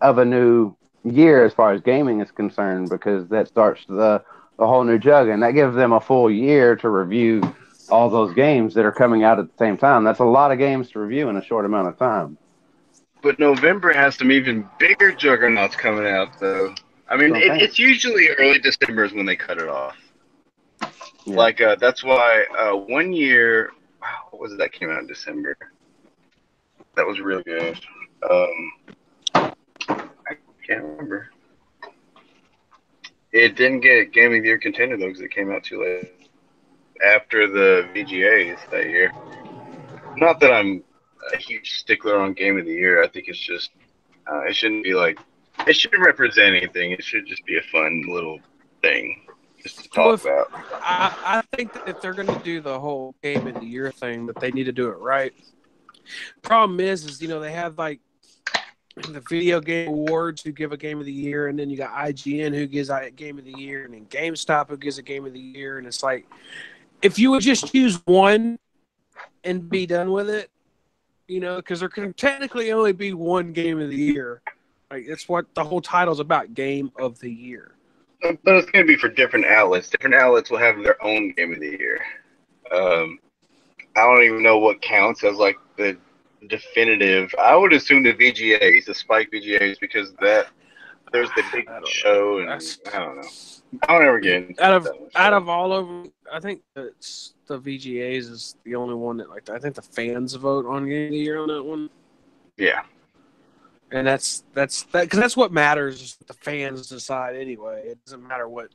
of a new year as far as gaming is concerned because that starts the whole new jug and that gives them a full year to review all those games that are coming out at the same time. That's a lot of games to review in a short amount of time. But November has some even bigger juggernauts coming out though. I That's mean, what I'm saying. it's usually early December is when they cut it off. Yeah. Like that's why one year, wow, what was it that came out in December? That was really good. I can't remember. It didn't get Game of the Year contender though because it came out too late after the VGAs that year. Not that I'm a huge stickler on Game of the Year. I think it's just it shouldn't be like it shouldn't represent anything. It should just be a fun little thing just to talk about. I think that if they're going to do the whole Game of the Year thing, that they need to do it right. Problem is they have like the Video Game Awards who give a Game of the Year, and then you got IGN who gives a Game of the Year, and then GameStop who gives a Game of the Year, and it's like if you would just choose one and be done with it, because there can technically only be one Game of the Year. Like it's what the whole title's about, Game of the Year. But it's going to be for different outlets. Different outlets will have their own Game of the Year. I don't even know what counts as like the definitive. I would assume the VGAs, the Spike VGAs, because there's the big show, and I don't know. I don't ever get into out of all of them. I think it's the VGAs is the only one that I think the fans vote on Game of the Year on that one. Yeah, and that's because that's what matters. Is the fans decide anyway. It doesn't matter what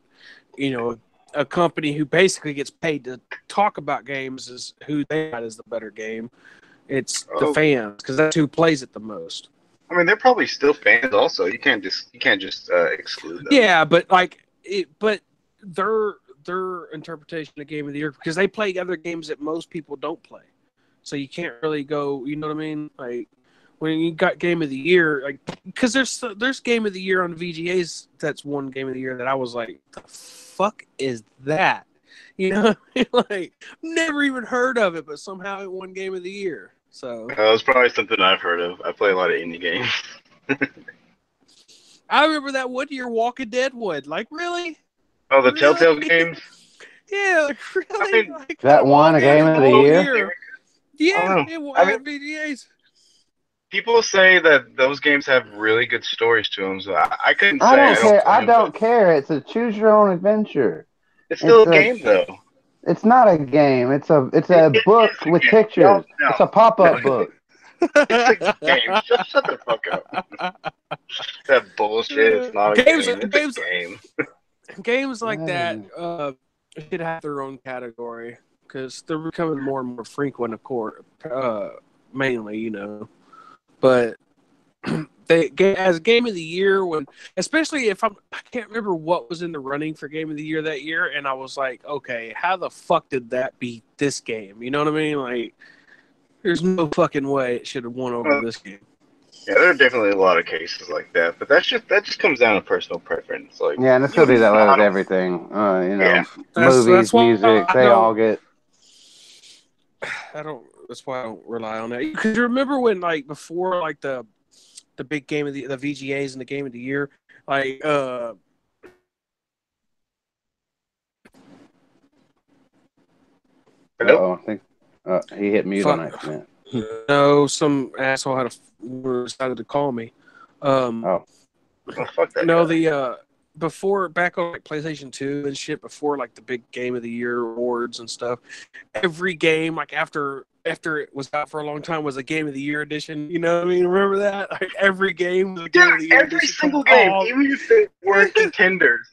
a company who basically gets paid to talk about games is who they decide is the better game. It's the fans because that's who plays it the most. I mean, they're probably still fans. Also, you can't just exclude them. Yeah, but but their interpretation of Game of the Year because they play other games that most people don't play, so you can't really go. You know what I mean? Like when you got Game of the Year, like because there's Game of the Year on VGAs. That's one Game of the Year that I was like, the fuck is that? Like never even heard of it, but somehow it won Game of the Year. So it's probably something I've heard of. I play a lot of indie games. I remember that one year Walking Dead would. Like, really? Oh, the Telltale games? Yeah, like, really? I mean, that won a Game of the Year? Yeah, it won VGAs. People say that those games have really good stories to them, so I couldn't say. I don't care. It's a choose your own adventure. It's still a game, though. It's not a game. It's a book with pictures. No. It's a pop-up book. It's a game. Shut the fuck up. That bullshit. It's not a game. It's a game. Games like that should have their own category because they're becoming more and more frequent, of course, mainly, But as Game of the Year, especially if I can't remember what was in the running for Game of the Year that year, and I was like, okay, how the fuck did that beat this game? You know what I mean? Like, there's no fucking way it should have won over this game. Yeah, there are definitely a lot of cases like that, but that just comes down to personal preference. Like, yeah, and it's still be that way with everything. Movies, music, they all get. That's why I don't rely on that. Because you remember when, before, the big game of the VGAs and the Game of the Year, Hello? I think he hit mute on accident. No, some asshole decided to call me. Well, fuck that guy. Before back on PlayStation 2 and shit, before the big Game of the Year awards and stuff, every game after it was out for a long time was a Game of the Year edition. You know what I mean? Remember that? Like every game was a Game of the Year every edition. Single game, even if they weren't contenders.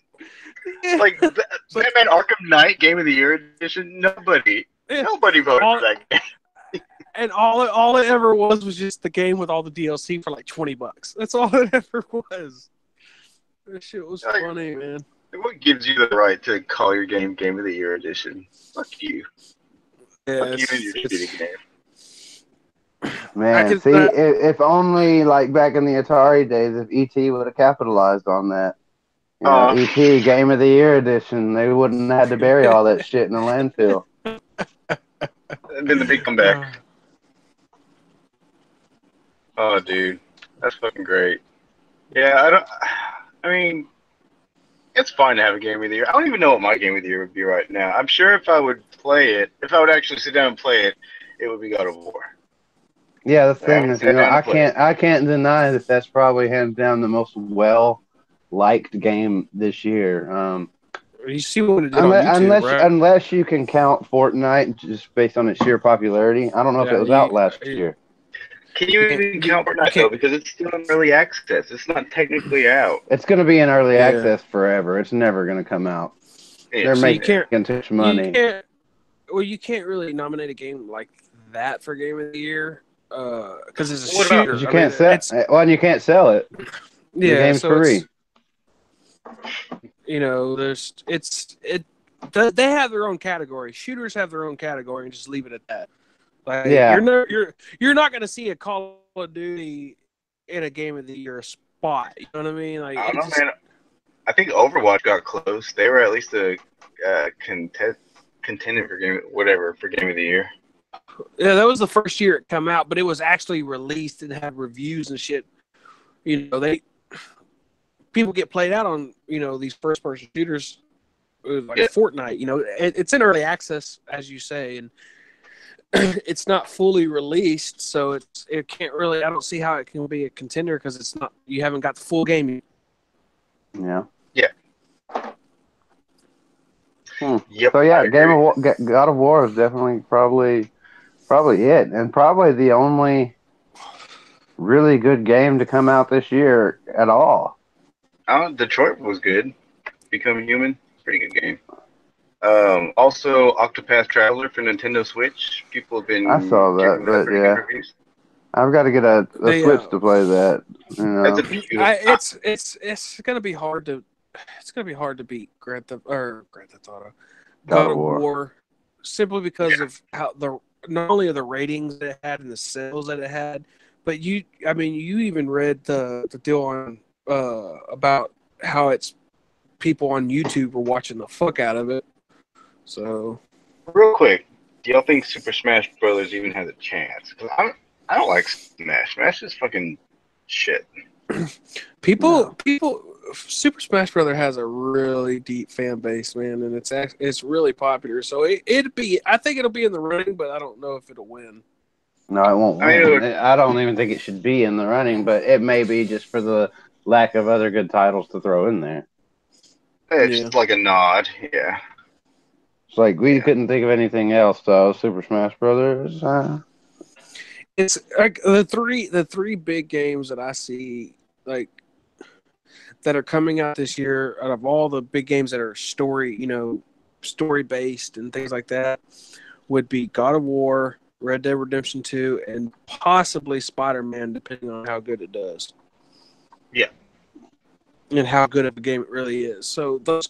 Like Batman Arkham Knight Game of the Year edition, nobody voted for that game. And all it ever was just the game with all the DLC for $20. That's all it ever was. That shit was funny, man. What gives you the right to call your game Game of the Year edition? Fuck you. Yeah, Fuck you and your shitty game. Man, if only back in the Atari days, if E.T. would have capitalized on that. E.T. Game of the Year edition, they wouldn't have had to bury all that shit in the landfill. And then the big comeback. Oh, dude. That's fucking great. Yeah, I mean, it's fine to have a Game of the Year. I don't even know what my Game of the Year would be right now. I'm sure if I would play it, if I would actually sit down and play it, it would be God of War. Yeah, the thing is, I can't deny that that's probably hands down the most well-liked game this year. You see what it did on YouTube, right? Unless you can count Fortnite just based on its sheer popularity. I don't know if it was out last year. Can you even count Fortnite though? Because it's still in early access. It's not technically out. It's going to be in early access forever. It's never going to come out. Yeah, They're So making too much money. You can't really nominate a game like that for Game of the Year because it's a What about- shooter. You can't you can't sell it. The game's so free. they have their own category. Shooters have their own category, and just leave it at that. Like, Yeah. you're not going to see a Call of Duty in a Game of the Year spot. You know what I mean? Like, I don't know, man. I think Overwatch got close. They were at least a contender for Game of the Year. Yeah, that was the first year it come out, but it was actually released and had reviews and shit. People get played out on these first person shooters like Fortnite. It's in early access, as you say, and it's not fully released, so it can't really. I don't see how it can be a contender because it's not. You haven't got the full game yet. Yeah. Yeah. Yep. So yeah, God of War is definitely probably it, and probably the only really good game to come out this year at all. Detroit was good. Become Human, pretty good game. Also, Octopath Traveler for Nintendo Switch. People have been. I saw that, but yeah, I've got to get a Switch to play that. It's gonna be hard to. It's gonna be hard to beat Grand Theft Auto, God of War, simply because of how not only the ratings that it had and the sales that it had, but you even read the deal on about how it's people on YouTube were watching the fuck out of it. So, real quick, do y'all think Super Smash Brothers even has a chance? Because I don't like Smash. Smash is fucking shit. People, Super Smash Brother has a really deep fan base, man, and it's really popular. So I think it'll be in the running, but I don't know if it'll win. No, it won't win. I don't even think it should be in the running, but it may be just for the lack of other good titles to throw in there. It's just like a nod, yeah. It's like we couldn't think of anything else, so Super Smash Brothers. It's like the three big games that I see like that are coming out this year. Out of all the big games that are story based and things like that, would be God of War, Red Dead Redemption 2, and possibly Spider-Man, depending on how good it does. Yeah. And how good of a game it really is. So those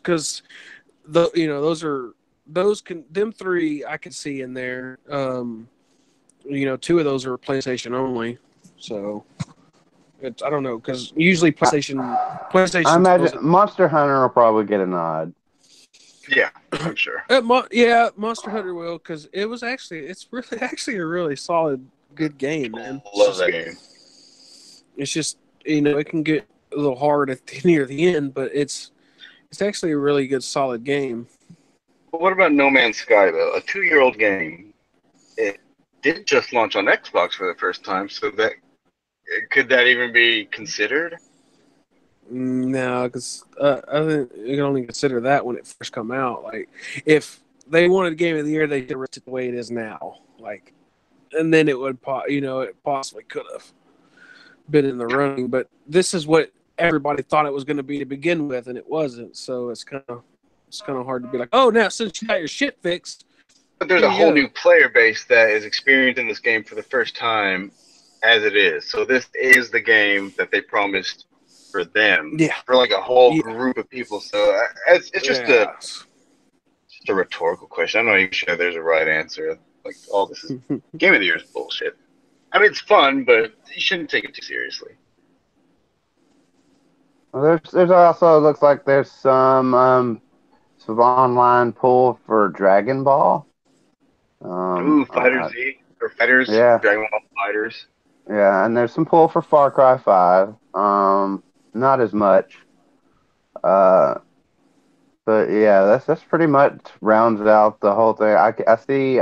them three I could see in there. Two of those are PlayStation only. So I don't know, because usually PlayStation. I imagine Monster Hunter will probably get a nod. Yeah, I'm sure. Monster Hunter will, because it's really actually a really solid, good game, man. Love that game. It's just it can get a little hard near the end, but it's actually a really good, solid game. But what about No Man's Sky though? A 2-year-old game. It did just launch on Xbox for the first time, so could that even be considered? No, because I think you can only consider that when it first come out. Like, if they wanted a Game of the Year, they did it the way it is now. Like, and then it would, it possibly could have been in the running. But this is what everybody thought it was going to be to begin with, and it wasn't. So it's kind of hard to be like, oh, now since you got your shit fixed. But there's a whole new player base that is experiencing this game for the first time as it is. So this is the game that they promised for them, for like a whole group of people. So it's just a rhetorical question. I'm not even sure there's a right answer. Like, all this is Game of the Year is bullshit. I mean, it's fun, but you shouldn't take it too seriously. Well, there's also, looks like there's some online pull for Dragon Ball. Fighter Z or Fighters, Dragon Ball Fighters. Yeah, and there's some pull for Far Cry 5. Not as much. But yeah, that's pretty much rounds out the whole thing. I see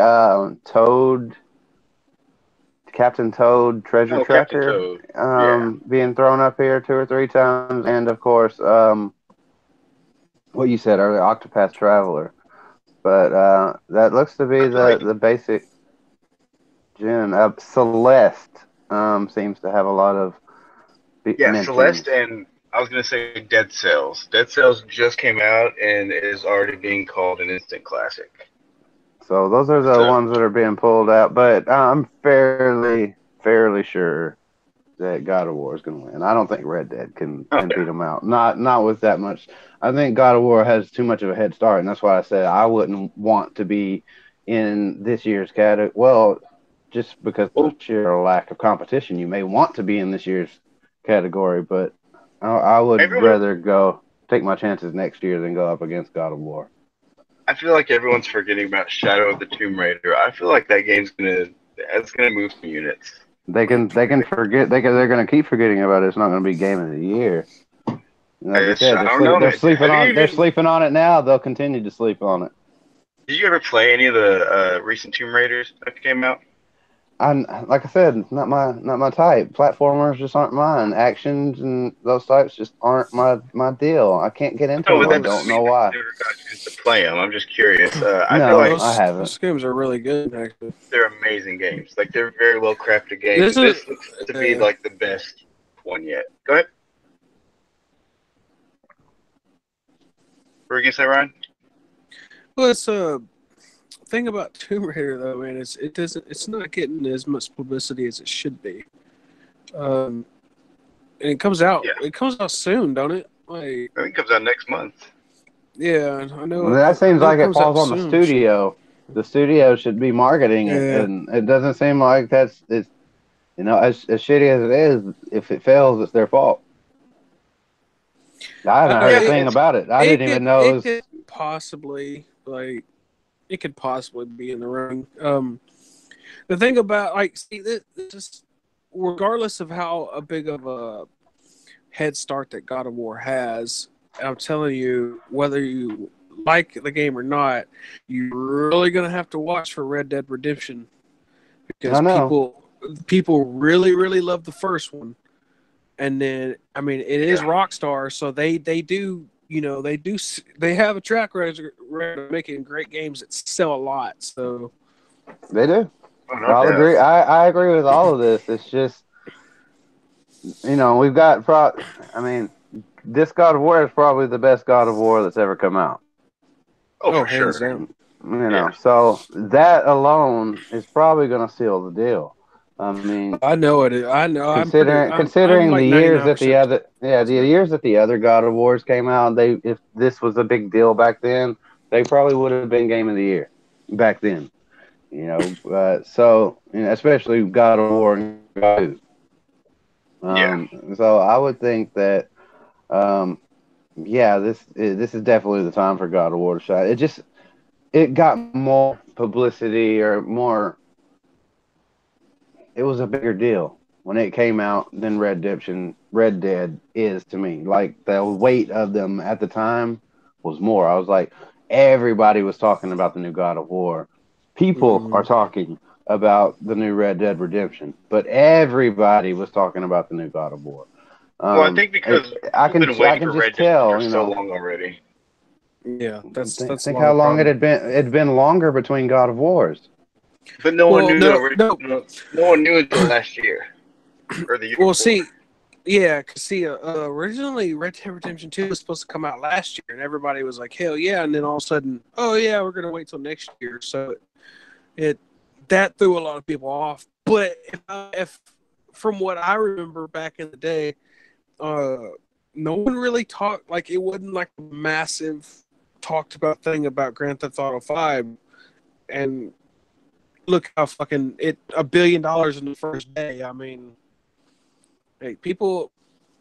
Captain Toad Treasure Tracker being thrown up here 2 or 3 times, and of course what you said earlier, Octopath Traveler. But that looks to be the basic gen. Celeste seems to have a lot of Yeah, mentions. Celeste and I was gonna say Dead Cells. Dead Cells just came out and is already being called an instant classic. So those are the So ones that are being pulled out. But I'm fairly sure that God of War is going to win. I don't think Red Dead can okay. beat them out. Not with that much. I think God of War has too much of a head start, and that's why I said I wouldn't want to be in this year's category. Well, just because of Well, sheer lack of competition, you may want to be in this year's category, but I would everyone, rather go take my chances next year than go up against God of War. I feel like everyone's forgetting about Shadow of the Tomb Raider. I feel like that game's gonna move some units. They can forget they're going to keep forgetting about it. It's not going to be game of the year. Like you said, I don't know, they're man. sleeping Have you on they're even? sleeping on it now. They'll continue to sleep on it. Did you ever play any of the recent Tomb Raiders that came out? I like I said, not my type. Platformers just aren't mine. Actions and those types just aren't my deal. I can't get into No, them. but I that Those doesn't don't mean know that why. you never got a chance to play them. I'm just curious. I feel No, like I haven't. those games are really good. Actually, they're amazing games. Like they're very well crafted games, this and is this looks to be like the best one yet. Go ahead. What were you gonna say, Ryan? well, it's thing about Tomb Raider though, man. It's not getting as much publicity as it should be. Um, and Yeah, it comes out soon, don't it? Like, I think it comes out next month. yeah, That I seems know it like it comes falls out on the soon. studio. The studio should be marketing it, Yeah, and it doesn't seem like it's as shitty as it is. If it fails, it's their fault. I haven't heard a Yeah, thing it's about it. I didn't even know it it was. could possibly like it could possibly be in the running. The thing about like see this is regardless of how a big of a head start that God of War has, I'm telling you, whether you like the game or not, you're really gonna have to watch for Red Dead Redemption because I know. people really love the first one, and then I mean it is yeah. Rockstar, so they do they have a track record of making great games that sell a lot. So They do. Oh, no I'll doubt. agree. I agree with all of this. It's just we've got I mean, this God of War is probably the best God of War that's ever come out. Oh, oh, for hands sure. down. Yeah. So that alone is probably going to seal the deal. I mean, I know it. I know. I'm considering the like years that the 99% other the positive. years that the other God of Wars came out, they if this was a big deal back then, they probably would have been Game of the Year back then. So especially God of War and God 2. Yeah. So I would think that um, yeah, this is definitely the time for God of War to shine. It got more publicity or more. It was a bigger deal when it came out than Red Dead is to me. Like the weight of them at the time was more. I was like, everybody was talking about the new God of War. People are Mm. talking about the new Red Dead Redemption, but everybody was talking about the new God of War. Well, I think It, because people have been I waiting can for just Red Dead for tell. so long already. Yeah, that's a Think lot how of the long it problem. had been. It'd been longer between God of Wars. But no one Well, knew no, the no. original. No one knew until last year or the year Well, before. see, yeah, cause see, originally Red Dead Redemption 2 was supposed to come out last year, and everybody was like, "Hell yeah!" And then all of a sudden, "Oh yeah, we're gonna wait till next year." So it that threw a lot of people off. But if from what I remember back in the day, uh, no one really talked like it wasn't like a massive talked about thing about Grand Theft Auto 5, and look how fucking it $1 billion in the first day. I mean, hey, people.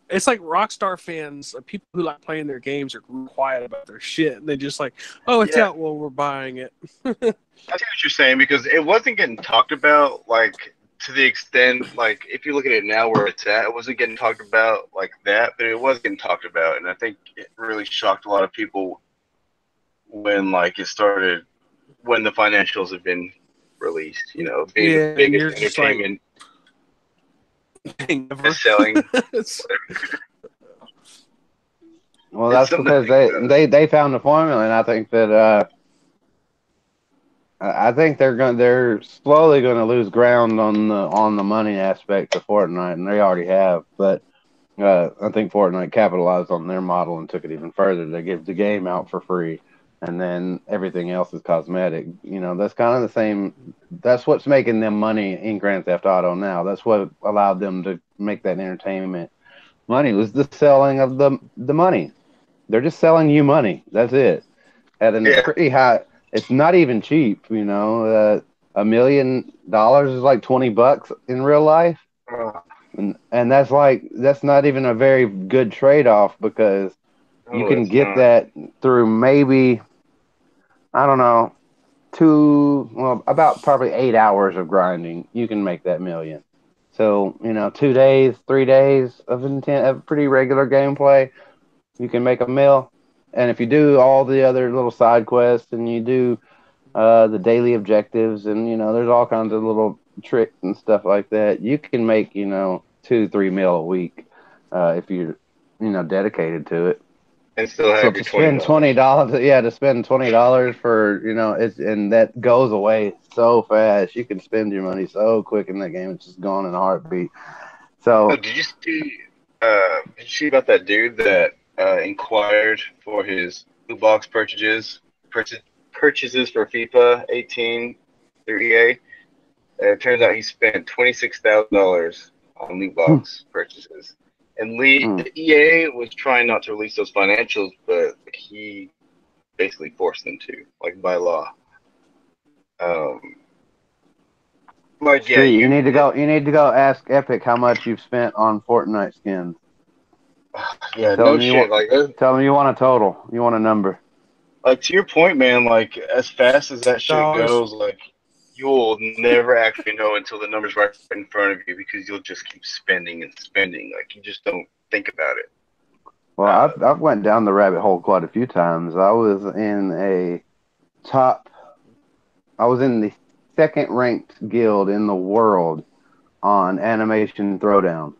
It's like Rockstar fans, people who like playing their games are quiet about their shit. And they just like, oh, it's Yeah, out. Well, we're buying it. I see what you're saying because it wasn't getting talked about like to the extent like if you look at it now where it's at, it wasn't getting talked about like that, but it was getting talked about, and I think it really shocked a lot of people when like it started when the financials have been released. You know, being the Yeah, and biggest you're just like, entertainment never. selling. It's- Well, It's that's something to because think about. they found the formula, and I think that I think they're slowly gonna lose ground on the money aspect of Fortnite, and they already have. But I think Fortnite capitalized on their model and took it even further. They give the game out for free, and then everything else is cosmetic. You know, that's kind of the same. That's what's making them money in Grand Theft Auto now. That's what allowed them to make that entertainment money was the selling of the money. They're just selling you money. That's it. At a Yeah. pretty high. It's not even cheap. You know, $1 million is like $20 in real life. Oh, And that's not even a very good trade off because you no, can it's get not. that through maybe I don't know about probably 8 hours of grinding. You can make that million. So 2 days, 3 days of pretty regular gameplay, you can make a mill. And if you do all the other little side quests and you do the daily objectives, and there's all kinds of little tricks and stuff like that. You can make 2-3 mil a week if you're dedicated to it. And still So have your to spend $20, yeah, to spend $20 for it's and that goes away so fast. You can spend your money so quick in that game; it's just gone in a heartbeat. Oh, So did you see about that dude that inquired for his loot box purchases for FIFA 18 through EA? It turns out he spent $26,000 on loot hmm, box purchases, and hmm. EA was trying not to release those financials, but he basically forced them to, like by law. Um, but yeah, Street, you need to go ask Epic how much you've spent on Fortnite skins. yeah, Tell no them you shit. want Like tell them you want a total. You want a number. to your point, man, like as fast as that shit Dollars. goes, like you'll never actually know until the number's right in front of you because you'll just keep spending and spending. Like you just don't think about it. Well, Uh, I've went down the rabbit hole quite a few times. Top. I was in the second ranked guild in the world on Animation Throwdown,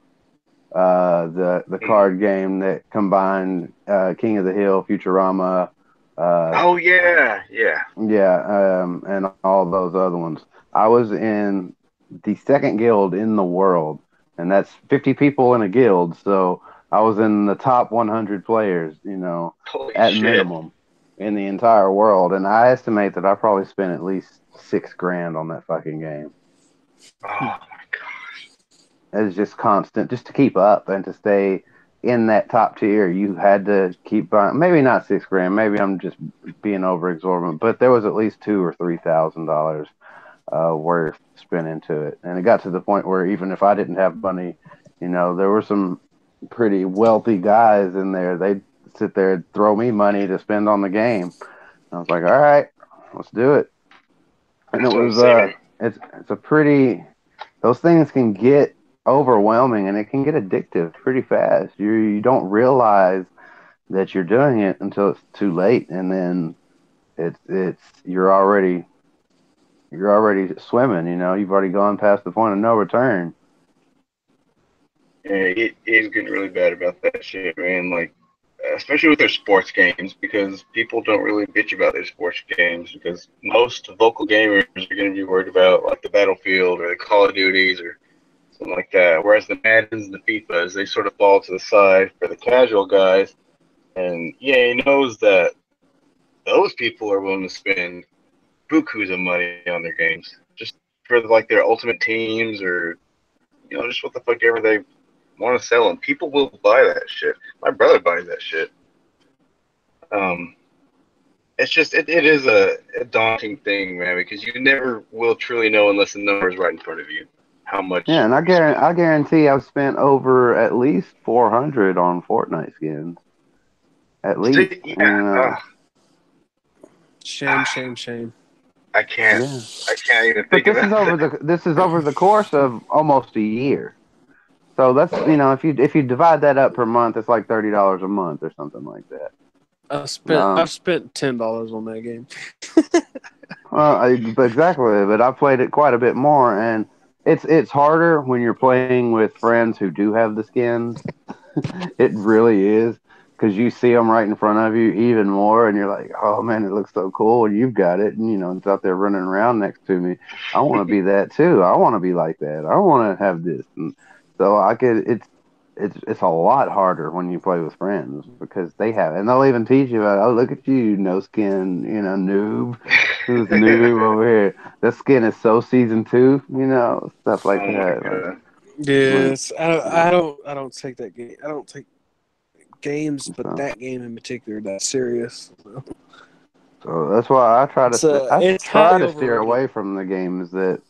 the mm. card game that combined King of the Hill, Futurama, uh, Oh yeah, yeah. yeah, and all those other ones. I was in the second guild in the world, and that's 50 people in a guild. So I was in the top 100 players, Holy at shit. minimum in the entire world. And I estimate that I probably spent at least 6 grand on that fucking game. Oh my god. It's just constant, just to keep up and to stay in that top tier. You had to keep buying. Maybe not 6 grand. Maybe I'm just being over exorbitant, but there was at least $2,000 or $3,000 worth spent into it. And it got to the point where even if I didn't have money, there were some pretty wealthy guys in there. They'd sit there and throw me money to spend on the game. I was like, all right, let's do it. And it That's what I'm was saying. it's a pretty those things can get overwhelming and it can get addictive pretty fast. You don't realize that you're doing it until it's too late, and then it's you're already swimming. You've already gone past the point of no return. Yeah, it is getting really bad about that shit, man. Like, especially with their sports games, because people don't really bitch about their sports games because most vocal gamers are going to be worried about like the Battlefield or the Call of Duties or something like that. Whereas the Maddens and the FIFAs, they sort of fall to the side for the casual guys. And EA knows that those people are willing to spend bukus of money on their games just for like their ultimate teams or just what the fuck ever they want to sell, and people will buy that shit. My brother buys that shit. Um, it's just it is a daunting thing, man, because you never will truly know unless the number is right in front of you how Yeah, much and I you guarantee, spend. I guarantee I've spent over at least 400 on Fortnite skins. At least, See, yeah, you know. Shame, shame, shame. I can't Yeah. I can't even But think about that. this is over the course of almost a year. So that's if you divide that up per month, it's like $30 a month or something like that. I've Um, spent $10 on that game. but exactly. But I've played it quite a bit more, and it's harder when you're playing with friends who do have the skins. It really is because you see them right in front of you even more, and you're like, oh man, it looks so cool, and you've got it, and it's out there running around next to me. I want to be that too. I want to be like that. I want to have this, and so I could. It's a lot harder when you play with friends because they have, and they'll even teach you about, oh, look at you, no skin, noob, who's noob over here. That skin is so season 2, stuff like Oh my that. god. Yes, I don't take that game. I don't take games, but So, that game in particular, that serious. so that's why I It's try highly to steer overrated. away from the games that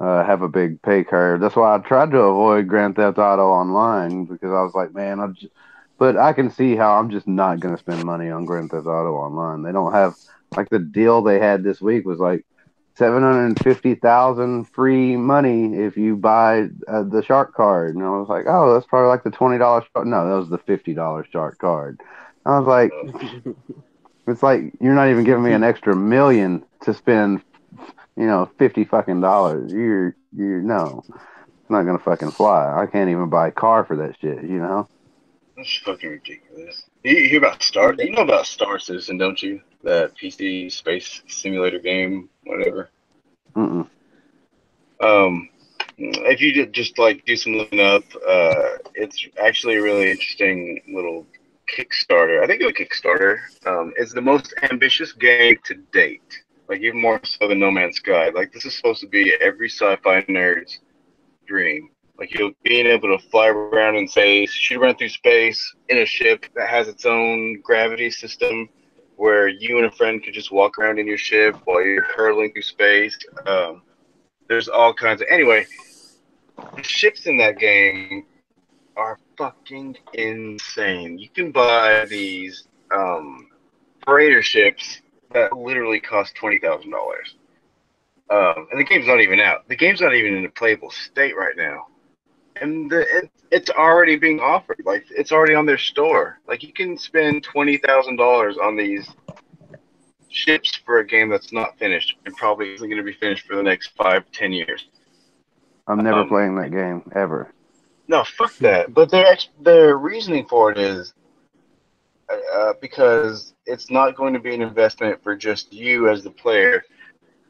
have a big pay curve. That's why I tried to avoid Grand Theft Auto Online because I was like, man, but I can see how I'm just not going to spend money on Grand Theft Auto Online. They don't have like the deal they had this week was like 750,000 free money if you buy the shark card, and I was like, oh, that's probably like the $20. No, that was the $50 shark card. I was like, it's like you're not even giving me an extra million to spend, $50 fucking. You're no, it's not gonna fucking fly. I can't even buy a car for that shit. That's fucking ridiculous. You hear about Star? You know about Star Citizen, don't you? That PC space simulator game, whatever. Mm-mm. If you did just like do some looking up, it's actually a really interesting little Kickstarter. I think it was Kickstarter. It's the most ambitious game to date. Like even more so than No Man's Sky. Like this is supposed to be every sci-fi nerd's dream. Like you being able to fly around in space, shoot around through space in a ship that has its own gravity system, where you and a friend could just walk around in your ship while you're hurtling through space. There's all kinds of anyway. The ships in that game are fucking insane. You can buy these freighter ships that literally cost $20,000. And the game's not even out. The game's not even in a playable state right now. And it's already being offered. Like it's already on their store. Like you can spend $20,000 on these ships for a game that's not finished and probably isn't going to be finished for the next 5-10 years. I'm never Um, playing that game ever. no, fuck that. But their reasoning for it is because it's not going to be an investment for just you as the player.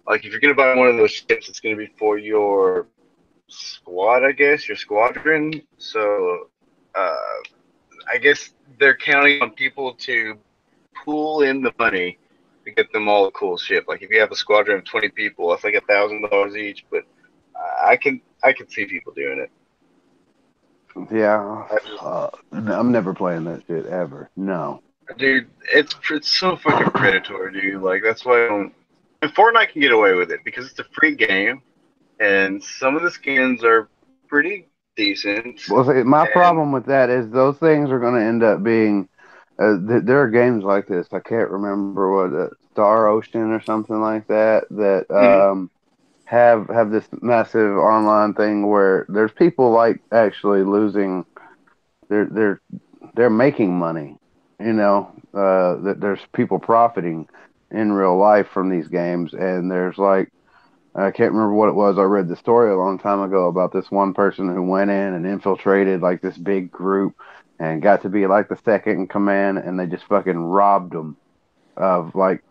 Like if you're going to buy one of those ships, it's going to be for your squad, I guess, your squadron. So I guess they're counting on people to pool in the money to get them all a cool ship. Like if you have a squadron of 20 people, that's like $1,000 each. But I can see people doing it. Yeah, I just, I'm never playing that shit ever. No. dude, it's so fucking predatory, dude. Like that's why I don't. And Fortnite can get away with it because it's a free game, and some of the skins are pretty decent. Well, see, my And problem with that is those things are going to end up being. There are games like this. I can't remember what Star Ocean or something like that. That mhm. have this massive online thing where there's people like actually losing. They're they're making money. That there's people profiting in real life from these games, and there's like I can't remember what it was. I read the story a long time ago about this one person who went in and infiltrated like this big group and got to be like the second in command, and they just fucking robbed them of like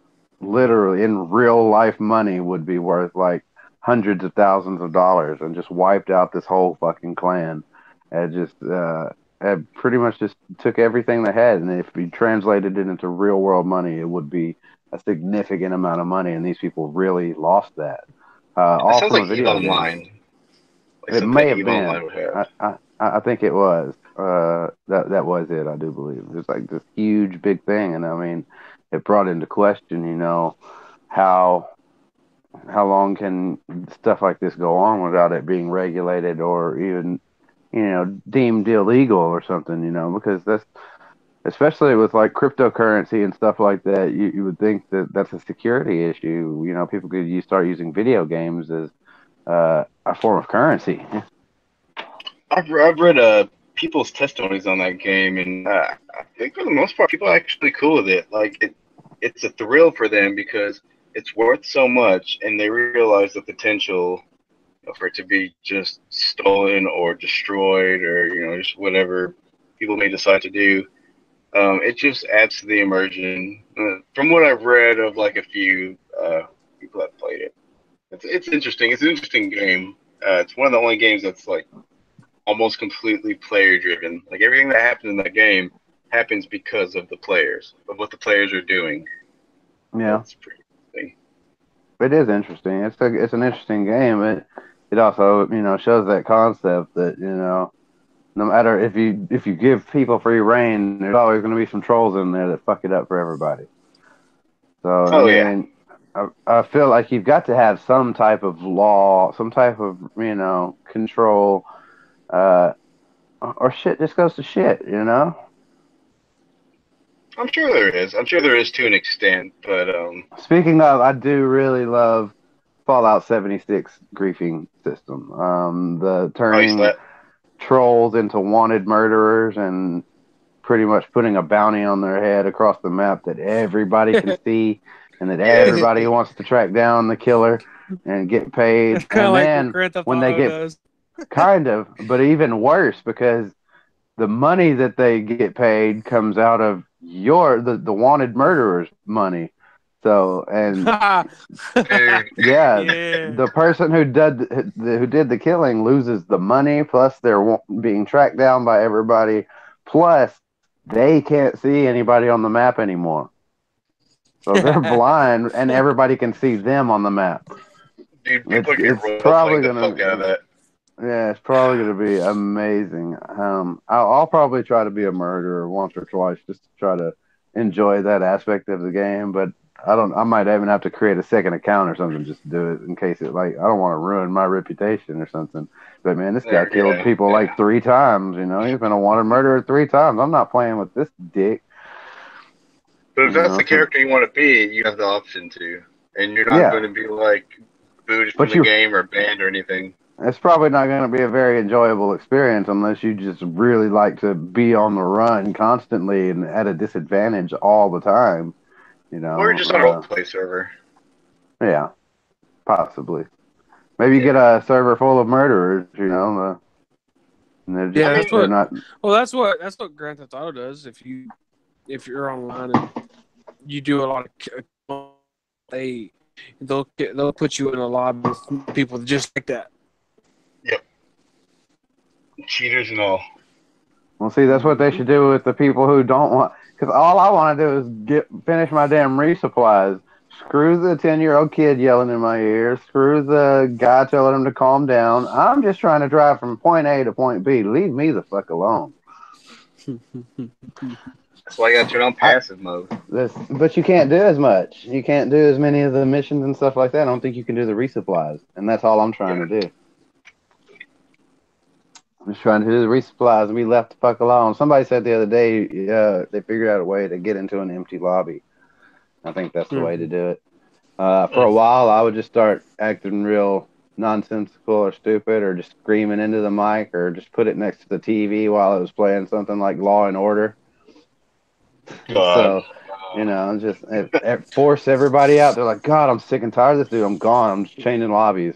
literally in real life money would be worth like hundreds of thousands of dollars, and just wiped out this whole fucking clan and just and pretty much just took everything they had, and if you translated it into real world money it would be a significant amount of money, and these people really lost that That all sounds from like a Eve video game. Online, like It something may that have Eve Online been. would have. I think it was. That was it. I do believe it was like this huge big thing, and I mean, it brought into question, how how long can stuff like this go on without it being regulated or even deemed illegal or something, because that's especially with like cryptocurrency and stuff like that. You would think that that's a security issue. People could start using video games as a form of currency. I've read people's testimonies on that game, and I think for the most part, people are actually cool with it. Like it's a thrill for them because it's worth so much, and they realize the potential for it to be just stolen or destroyed, or just whatever people may decide to do. It just adds to the immersion. From what I've read of like a few people that played it, it's interesting. It's an interesting game. It's one of the only games that's like almost completely player driven. Like everything that happens in that game happens because of the players, of what the players are doing. Yeah, That's pretty interesting. it is interesting. It's an interesting game. It also shows that concept that no matter if you give people free reign, there's always going to be some trolls in there that fuck it up for everybody. So I Oh yeah. mean, I feel like you've got to have some type of law, some type of control, or shit just goes to shit. I'm sure there is. I'm sure there is to an extent, but Speaking of, I do really love Fallout 76 griefing system. The oh, you turning slept. trolls into wanted murderers and pretty much putting a bounty on their head across the map that everybody can see and that Yes. everybody wants to track down the killer and get paid. It's kind of And like what then Grand Theft when they Auto get does. kind of, but even worse because the money that they get paid comes out of the wanted murderer's money. So and Dude. yeah, Yeah. the person who did the killing loses the money, plus they're being tracked down by everybody, plus they can't see anybody on the map anymore. So they're blind, and everybody can see them on the map. Dude, people It's are getting it's role probably playing the fuck out of gonna that. yeah, it's probably gonna be amazing. I'll probably try to be a murderer once or twice just to try to enjoy that aspect of the game, but I might even have to create a second account or something just to do it in case I don't want to ruin my reputation or something. But man, this guy killed Yeah. people like 3 times, he's been a wanted murderer 3 times. I'm not playing with this dick. But if that's the So character you want to be, you have the option to, and you're not yeah, going to be like booted from but the game or banned or anything. it's probably not going to be a very enjoyable experience unless you just really like to be on the run constantly and at a disadvantage all the time. Or just on a role play server. Yeah, possibly. Maybe you get a server full of murderers, and they're just Yeah, they're not. that's what Grand Theft Auto does. If you're online and you do a lot of they'll put you in a lobby with people just like that. Yep. Cheaters and all. Well, see, that's what they should do with the people who don't want. Because all I want to do is finish my damn resupplies. Screw the 10-year-old kid yelling in my ear. Screw the guy telling him to calm down. I'm just trying to drive from point A to point B. Leave me the fuck alone. That's why you got to turn on passive mode. But you can't do as much. You can't do as many of the missions and stuff like that. I don't think you can do the resupplies, and that's all I'm trying to do. I'm just trying to do the resupplies and be left the fuck alone. Somebody said the other day, they figured out a way to get into an empty lobby. I think that's the way to do it. For a while, I would just start acting real nonsensical or stupid, or just screaming into the mic, or just put it next to the TV while I was playing something like Law and Order. God. So, just force everybody out. They're like, God, I'm sick and tired of this dude. I'm gone. I'm just changing lobbies.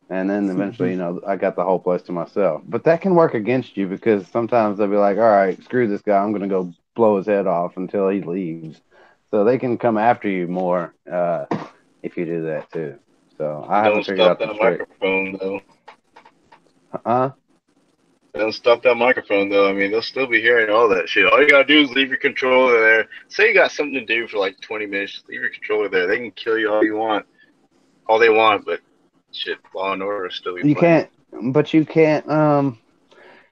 And then eventually, I got the whole place to myself. But that can work against you because sometimes they'll be like, all right, screw this guy. I'm going to go blow his head off until he leaves. So they can come after you more if you do that too. So I haven't Don't figured stop out the that trick. microphone, though. Huh? Don't stop that microphone, though. I mean, they'll still be hearing all that shit. All you gotta do is leave your controller there. Say you got something to do for like 20 minutes. Leave your controller there. They can kill you all they want, but shit, Law and Order will still be playing.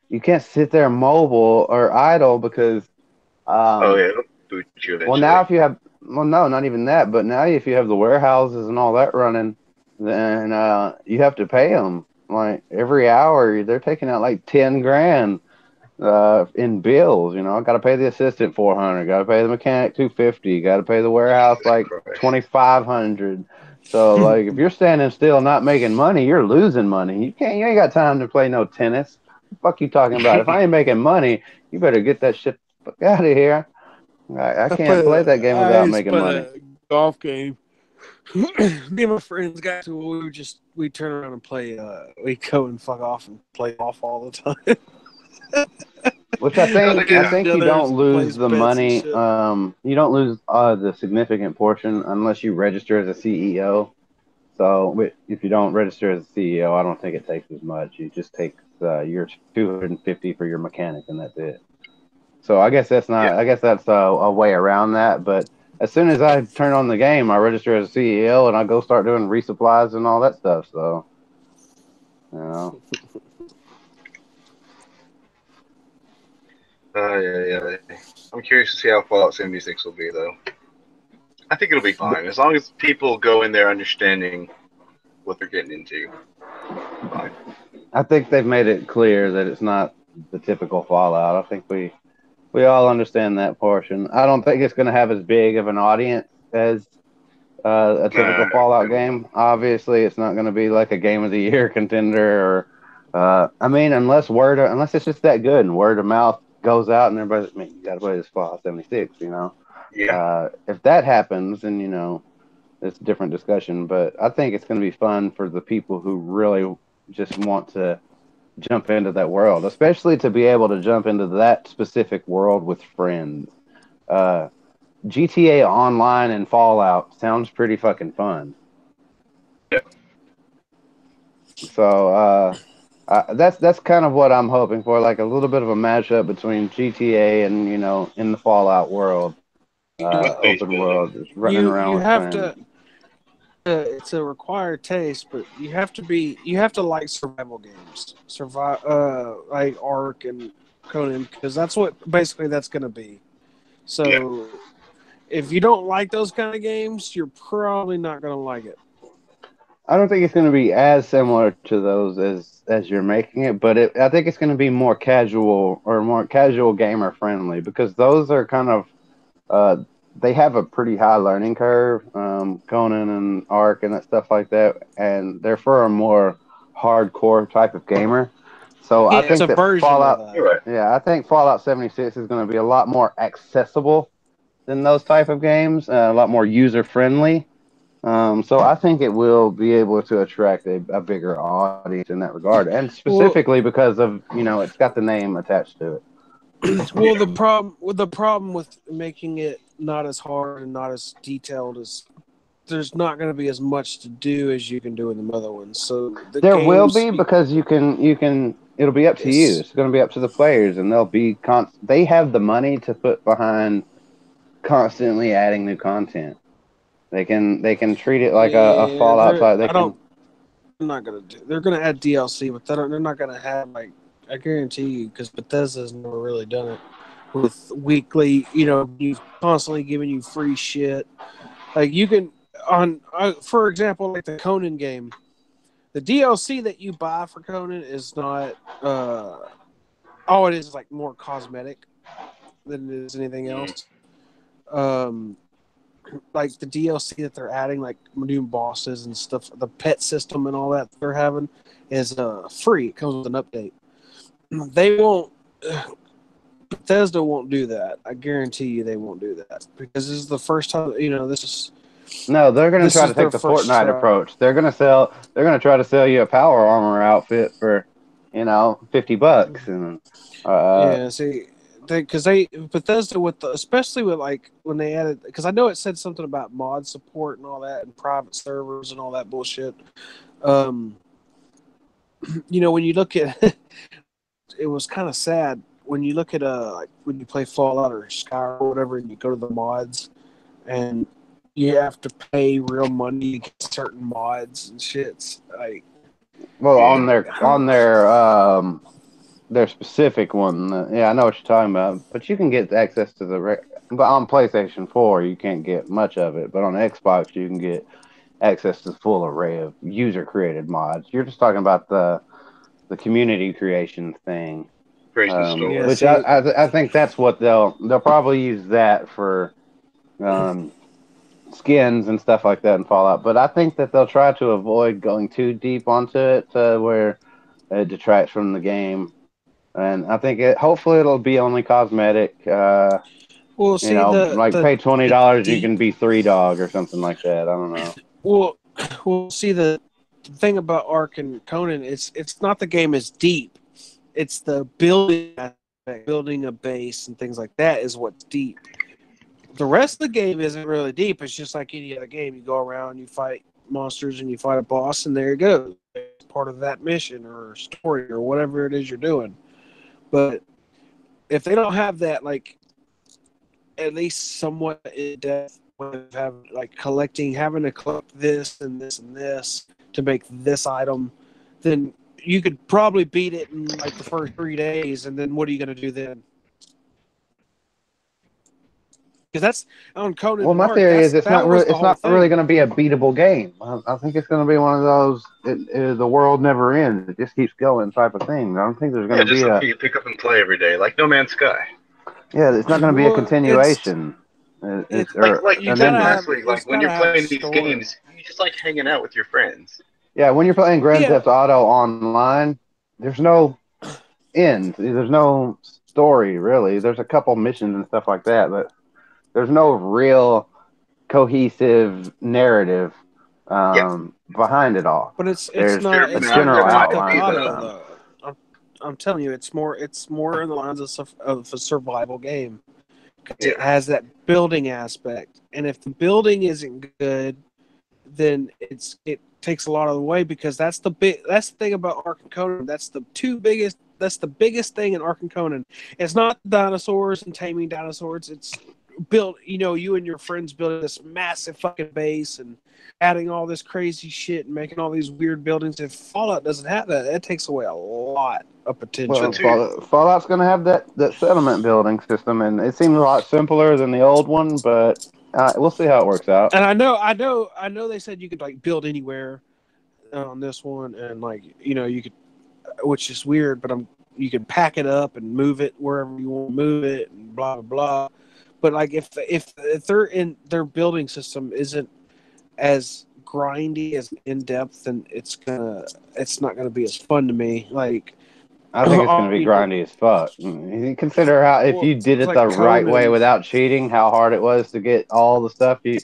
You can't sit there mobile or idle because Oh yeah, it'll boot you eventually. well, now if you have, well, no, not even that, but now if you have the warehouses and all that running, then you have to pay them. Like every hour, they're taking out like 10 grand in bills. I got to pay the assistant 400, got to pay the mechanic 250, got to pay the warehouse Jesus like Christ. 2,500. So like if you're standing still, not making money, you're losing money. You ain't got time to play no tennis. What the fuck you talking about? If I ain't making money, you better get that shit out of here. I can't play that game without making money. A golf game. Me and my friends got to we turn around and play. We go and fuck off and play golf all the time. Which I think you don't lose plays the bets and money. shit. You don't lose the significant portion unless you register as a CEO. So if you don't register as a CEO, I don't think it takes as much. You just take your 250 for your mechanic, and that's it. So I guess that's not. Yeah. I guess that's a way around that. But as soon as I turn on the game, I register as a CEO, and I go start doing resupplies and all that stuff. So, you know. Yeah. I'm curious to see how Fallout 76 will be, though. I think it'll be fine as long as people go in there understanding what they're getting into. Fine. I think they've made it clear that it's not the typical Fallout. I think we all understand that portion. I don't think it's going to have as big of an audience as a typical Fallout game. Obviously, it's not going to be like a Game of the Year contender, or I mean, unless it's just that good and word of mouth goes out and everybody's, man, you got to play this Fallout 76. You know, if that happens, then it's a different discussion. But I think it's going to be fun for the people who really just want to jump into that world, especially to be able to jump into that specific world with friends. GTA Online and Fallout sounds pretty fucking fun. Yeah. So that's kind of what I'm hoping for, like a little bit of a mashup between GTA and in the Fallout world, open world, just running around You with have friends. it's a required taste, but you have to like survival games, like Ark and Conan, because that's what basically that's going to be. So if you don't like those kind of games, you're probably not going to like it. I don't think it's going to be as similar to those as you're making it, but I think it's going to be more casual gamer friendly, because those are kind of they have a pretty high learning curve, Conan and Ark and that stuff like that, and they're for a more hardcore type of gamer. So I It's think a that version of that. You're right. I think Fallout 76 is going to be a lot more accessible than those type of games, a lot more user friendly. So I think it will be able to attract a bigger audience in that regard, and specifically because of it's got the name attached to it. Well, the problem with making it not as hard and not as detailed is there's not going to be as much to do as you can do in the other ones. So There will be, because you can. It'll be up to you. It's going to be up to the players, and they'll be they have the money to put behind constantly adding new content. They can treat it like a Fallout type. I'm not gonna do. They're gonna add DLC, but they're not gonna have, like, I guarantee you, because Bethesda's never really done it with weekly. You constantly giving you free shit. Like you can for example, like the Conan game, the DLC that you buy for Conan is not. All it is like more cosmetic than it is anything else. Like the DLC that they're adding, like new bosses and stuff, the pet system and all that they're having is free. It comes with an update. They won't. Bethesda won't do that. I guarantee you, they won't do that, because this is the first time. This is. No, they're going to try to take the first Fortnite approach. They're going to try to sell you a power armor outfit for, $50, and see, because Bethesda especially with, like, when they added, because I know it said something about mod support and all that and private servers and all that bullshit. When you look at it was kind of sad when you look at like when you play Fallout or Skyrim or whatever, and you go to the mods and you have to pay real money to get certain mods and shits. Like, well, on their specific one, I know what you're talking about. But you can get access to but on PlayStation 4 you can't get much of it. But on Xbox you can get access to the full array of user created mods. You're just talking about the community creation thing. Which I think that's what they'll probably use that for skins and stuff like that in Fallout. But I think that they'll try to avoid going too deep onto it where it detracts from the game. And I think hopefully it'll be only cosmetic. Pay $20, you can be 3 Dog or something like that. I don't know. Well, see, the thing about Ark and Conan, it's not the game is deep. It's the building aspect, building a base and things like that is what's deep. The rest of the game isn't really deep. It's just like any other game. You go around, you fight monsters, and you fight a boss, and there you go. It's part of that mission or story or whatever it is you're doing. But if they don't have that, like, at least somewhat in depth with having having to collect this and this and this to make this item, then you could probably beat it in like the first 3 days, and then what are you going to do then? Because that's on Conan. Well, and my Ark, theory is it's that not was really the it's whole not really thing. going to be a beatable game. I think it's going to be one of those the world never ends. It just keeps going type of thing. I don't think there's going Yeah, to just be something you pick up and play every day, like No Man's Sky. it's not going to be a Well, continuation. it's Like you I said gotta last have week, it's like when gotta you're have a playing these story. games, you just like hanging out with your friends. Yeah, when you're playing Grand Yeah, Theft Auto online, there's no end. There's no story really. There's a couple missions and stuff like that, but there's no real cohesive narrative Yeah, behind it all. but it's There's there, not a like general Grand might Theft be outline of Auto though. them. though. I'm telling you, it's more in the lines of a survival game because Yeah, it has that building aspect, and if the building isn't good, then it takes a lot of the way because that's the thing about Ark and Conan. That's the biggest thing in Ark and Conan. It's not dinosaurs and taming dinosaurs. It's built, you and your friends building this massive fucking base and adding all this crazy shit and making all these weird buildings. If Fallout doesn't have that, it takes away a lot of so potential. Well, too. Fallout's going to have that settlement building system, and it seems a lot simpler than the old one, but we'll see how it works out. And I know. They said you could like build anywhere on this one, and like you could, which is weird, but you can pack it up and move it wherever you want to move it, and blah blah blah. But like if they're in their building system isn't as grindy as in depth, then it's not gonna be as fun to me. Like I think it's going to be grindy as fuck. You consider how if well, you did it's it like the right way Conan. without cheating, how hard it was to get all the stuff you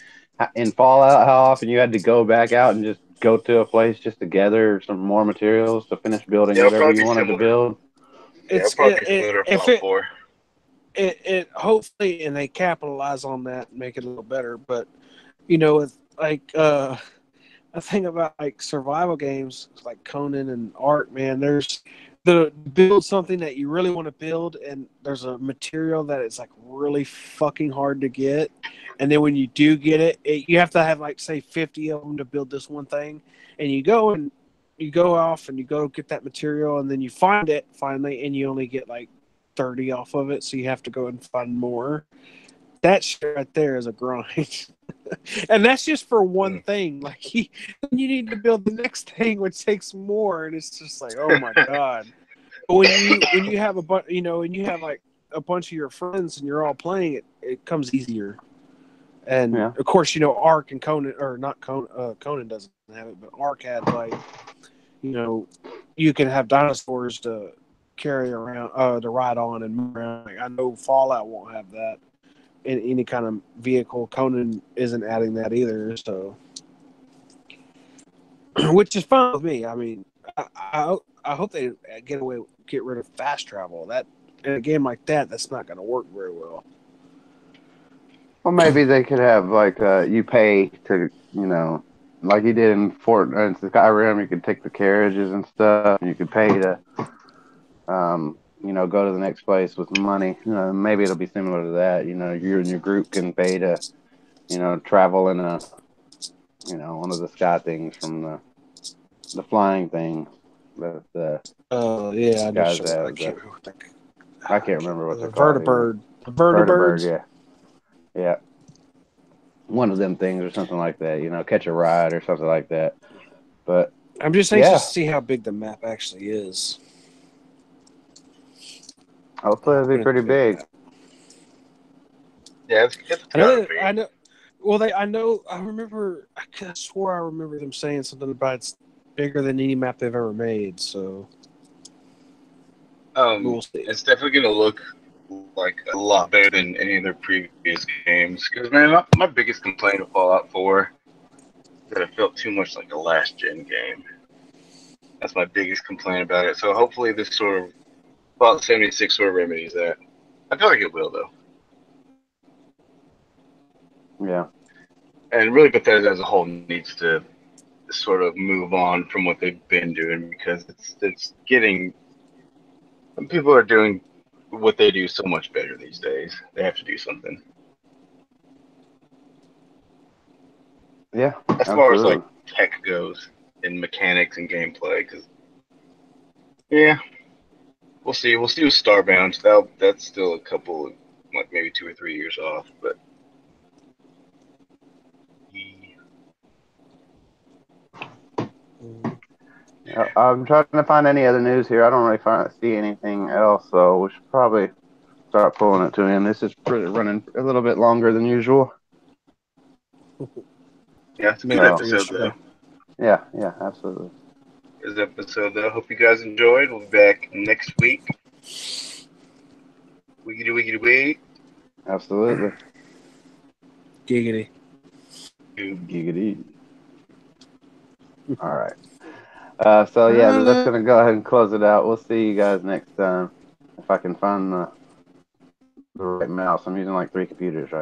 in Fallout. How often you had to go back out and just go to a place just to gather some more materials to finish building Yeah, it'll whatever probably you be wanted to similar. build. Yeah, it'll It's probably be similar to if Fallout 4. it hopefully and they capitalize on that and make it a little better. But with like a thing about like survival games like Conan and Ark, man, there's the build something that you really want to build, and there's a material that is like really fucking hard to get, and then when you do get you have to have like say 50 of them to build this one thing, and you go off and you go get that material, and then you find it finally, and you only get like 30 off of it, so you have to go and find more. That shit right there is a grind. And that's just for one thing. Like you need to build the next thing, which takes more, and it's just like, oh my god. But when you have when you have like a bunch of your friends and you're all playing it, it comes easier. And Yeah. of course, Ark and Conan, or not Conan, Conan doesn't have it, but Ark had like, you can have dinosaurs to carry around, to ride on and move around. Like, I know Fallout won't have that in any kind of vehicle. Conan isn't adding that either, so which is fine with me. I mean, I hope they get rid of fast travel. That in a game like that's not going to work very well. Well, maybe they could have like you pay to like you did in Skyrim. You could take the carriages and stuff. And you could pay to go to the next place with money. Maybe it'll be similar to that. You and your group can pay to travel in a one of the sky things from the flying thing that the Yeah, I guys just I have. can't remember what I can't remember what they're the called either. vertibird, the vertibirds. Vertibird, yeah. One of them things or something like that. Catch a ride or something like that. But I'm just anxious yeah, to see how big the map actually is. hopefully it'll be pretty big. Yeah, it's gotta be. I know. Well, I remember. I swore I remember them saying something about it's bigger than any map they've ever made. So we'll see. It's definitely gonna look like a lot better than any of their previous games. Because man, my biggest complaint of Fallout 4 is that it felt too much like a last gen game. That's my biggest complaint about it. So hopefully this sort of Fallout 76 sort of remedies that. I feel like it will, though. Yeah. And really, Bethesda as a whole needs to sort of move on from what they've been doing because it's getting. People are doing what they do so much better these days. They have to do something. Yeah. As far as like tech goes and mechanics and gameplay, because yeah, we'll see. We'll see with Starbound. That's still a couple, like maybe 2 or 3 years off, but. I'm trying to find any other news here. I don't really see anything else, so we should probably start pulling it to an end. This is running a little bit longer than usual. Yeah, it's a good episode, though. Yeah, absolutely. Good episode, though. Hope you guys enjoyed. We'll be back next week. Wiggity. Absolutely. Giggity. All right. So yeah, that's gonna go ahead and close it out. We'll see you guys next time. If I can find the right mouse. I'm using like 3 computers right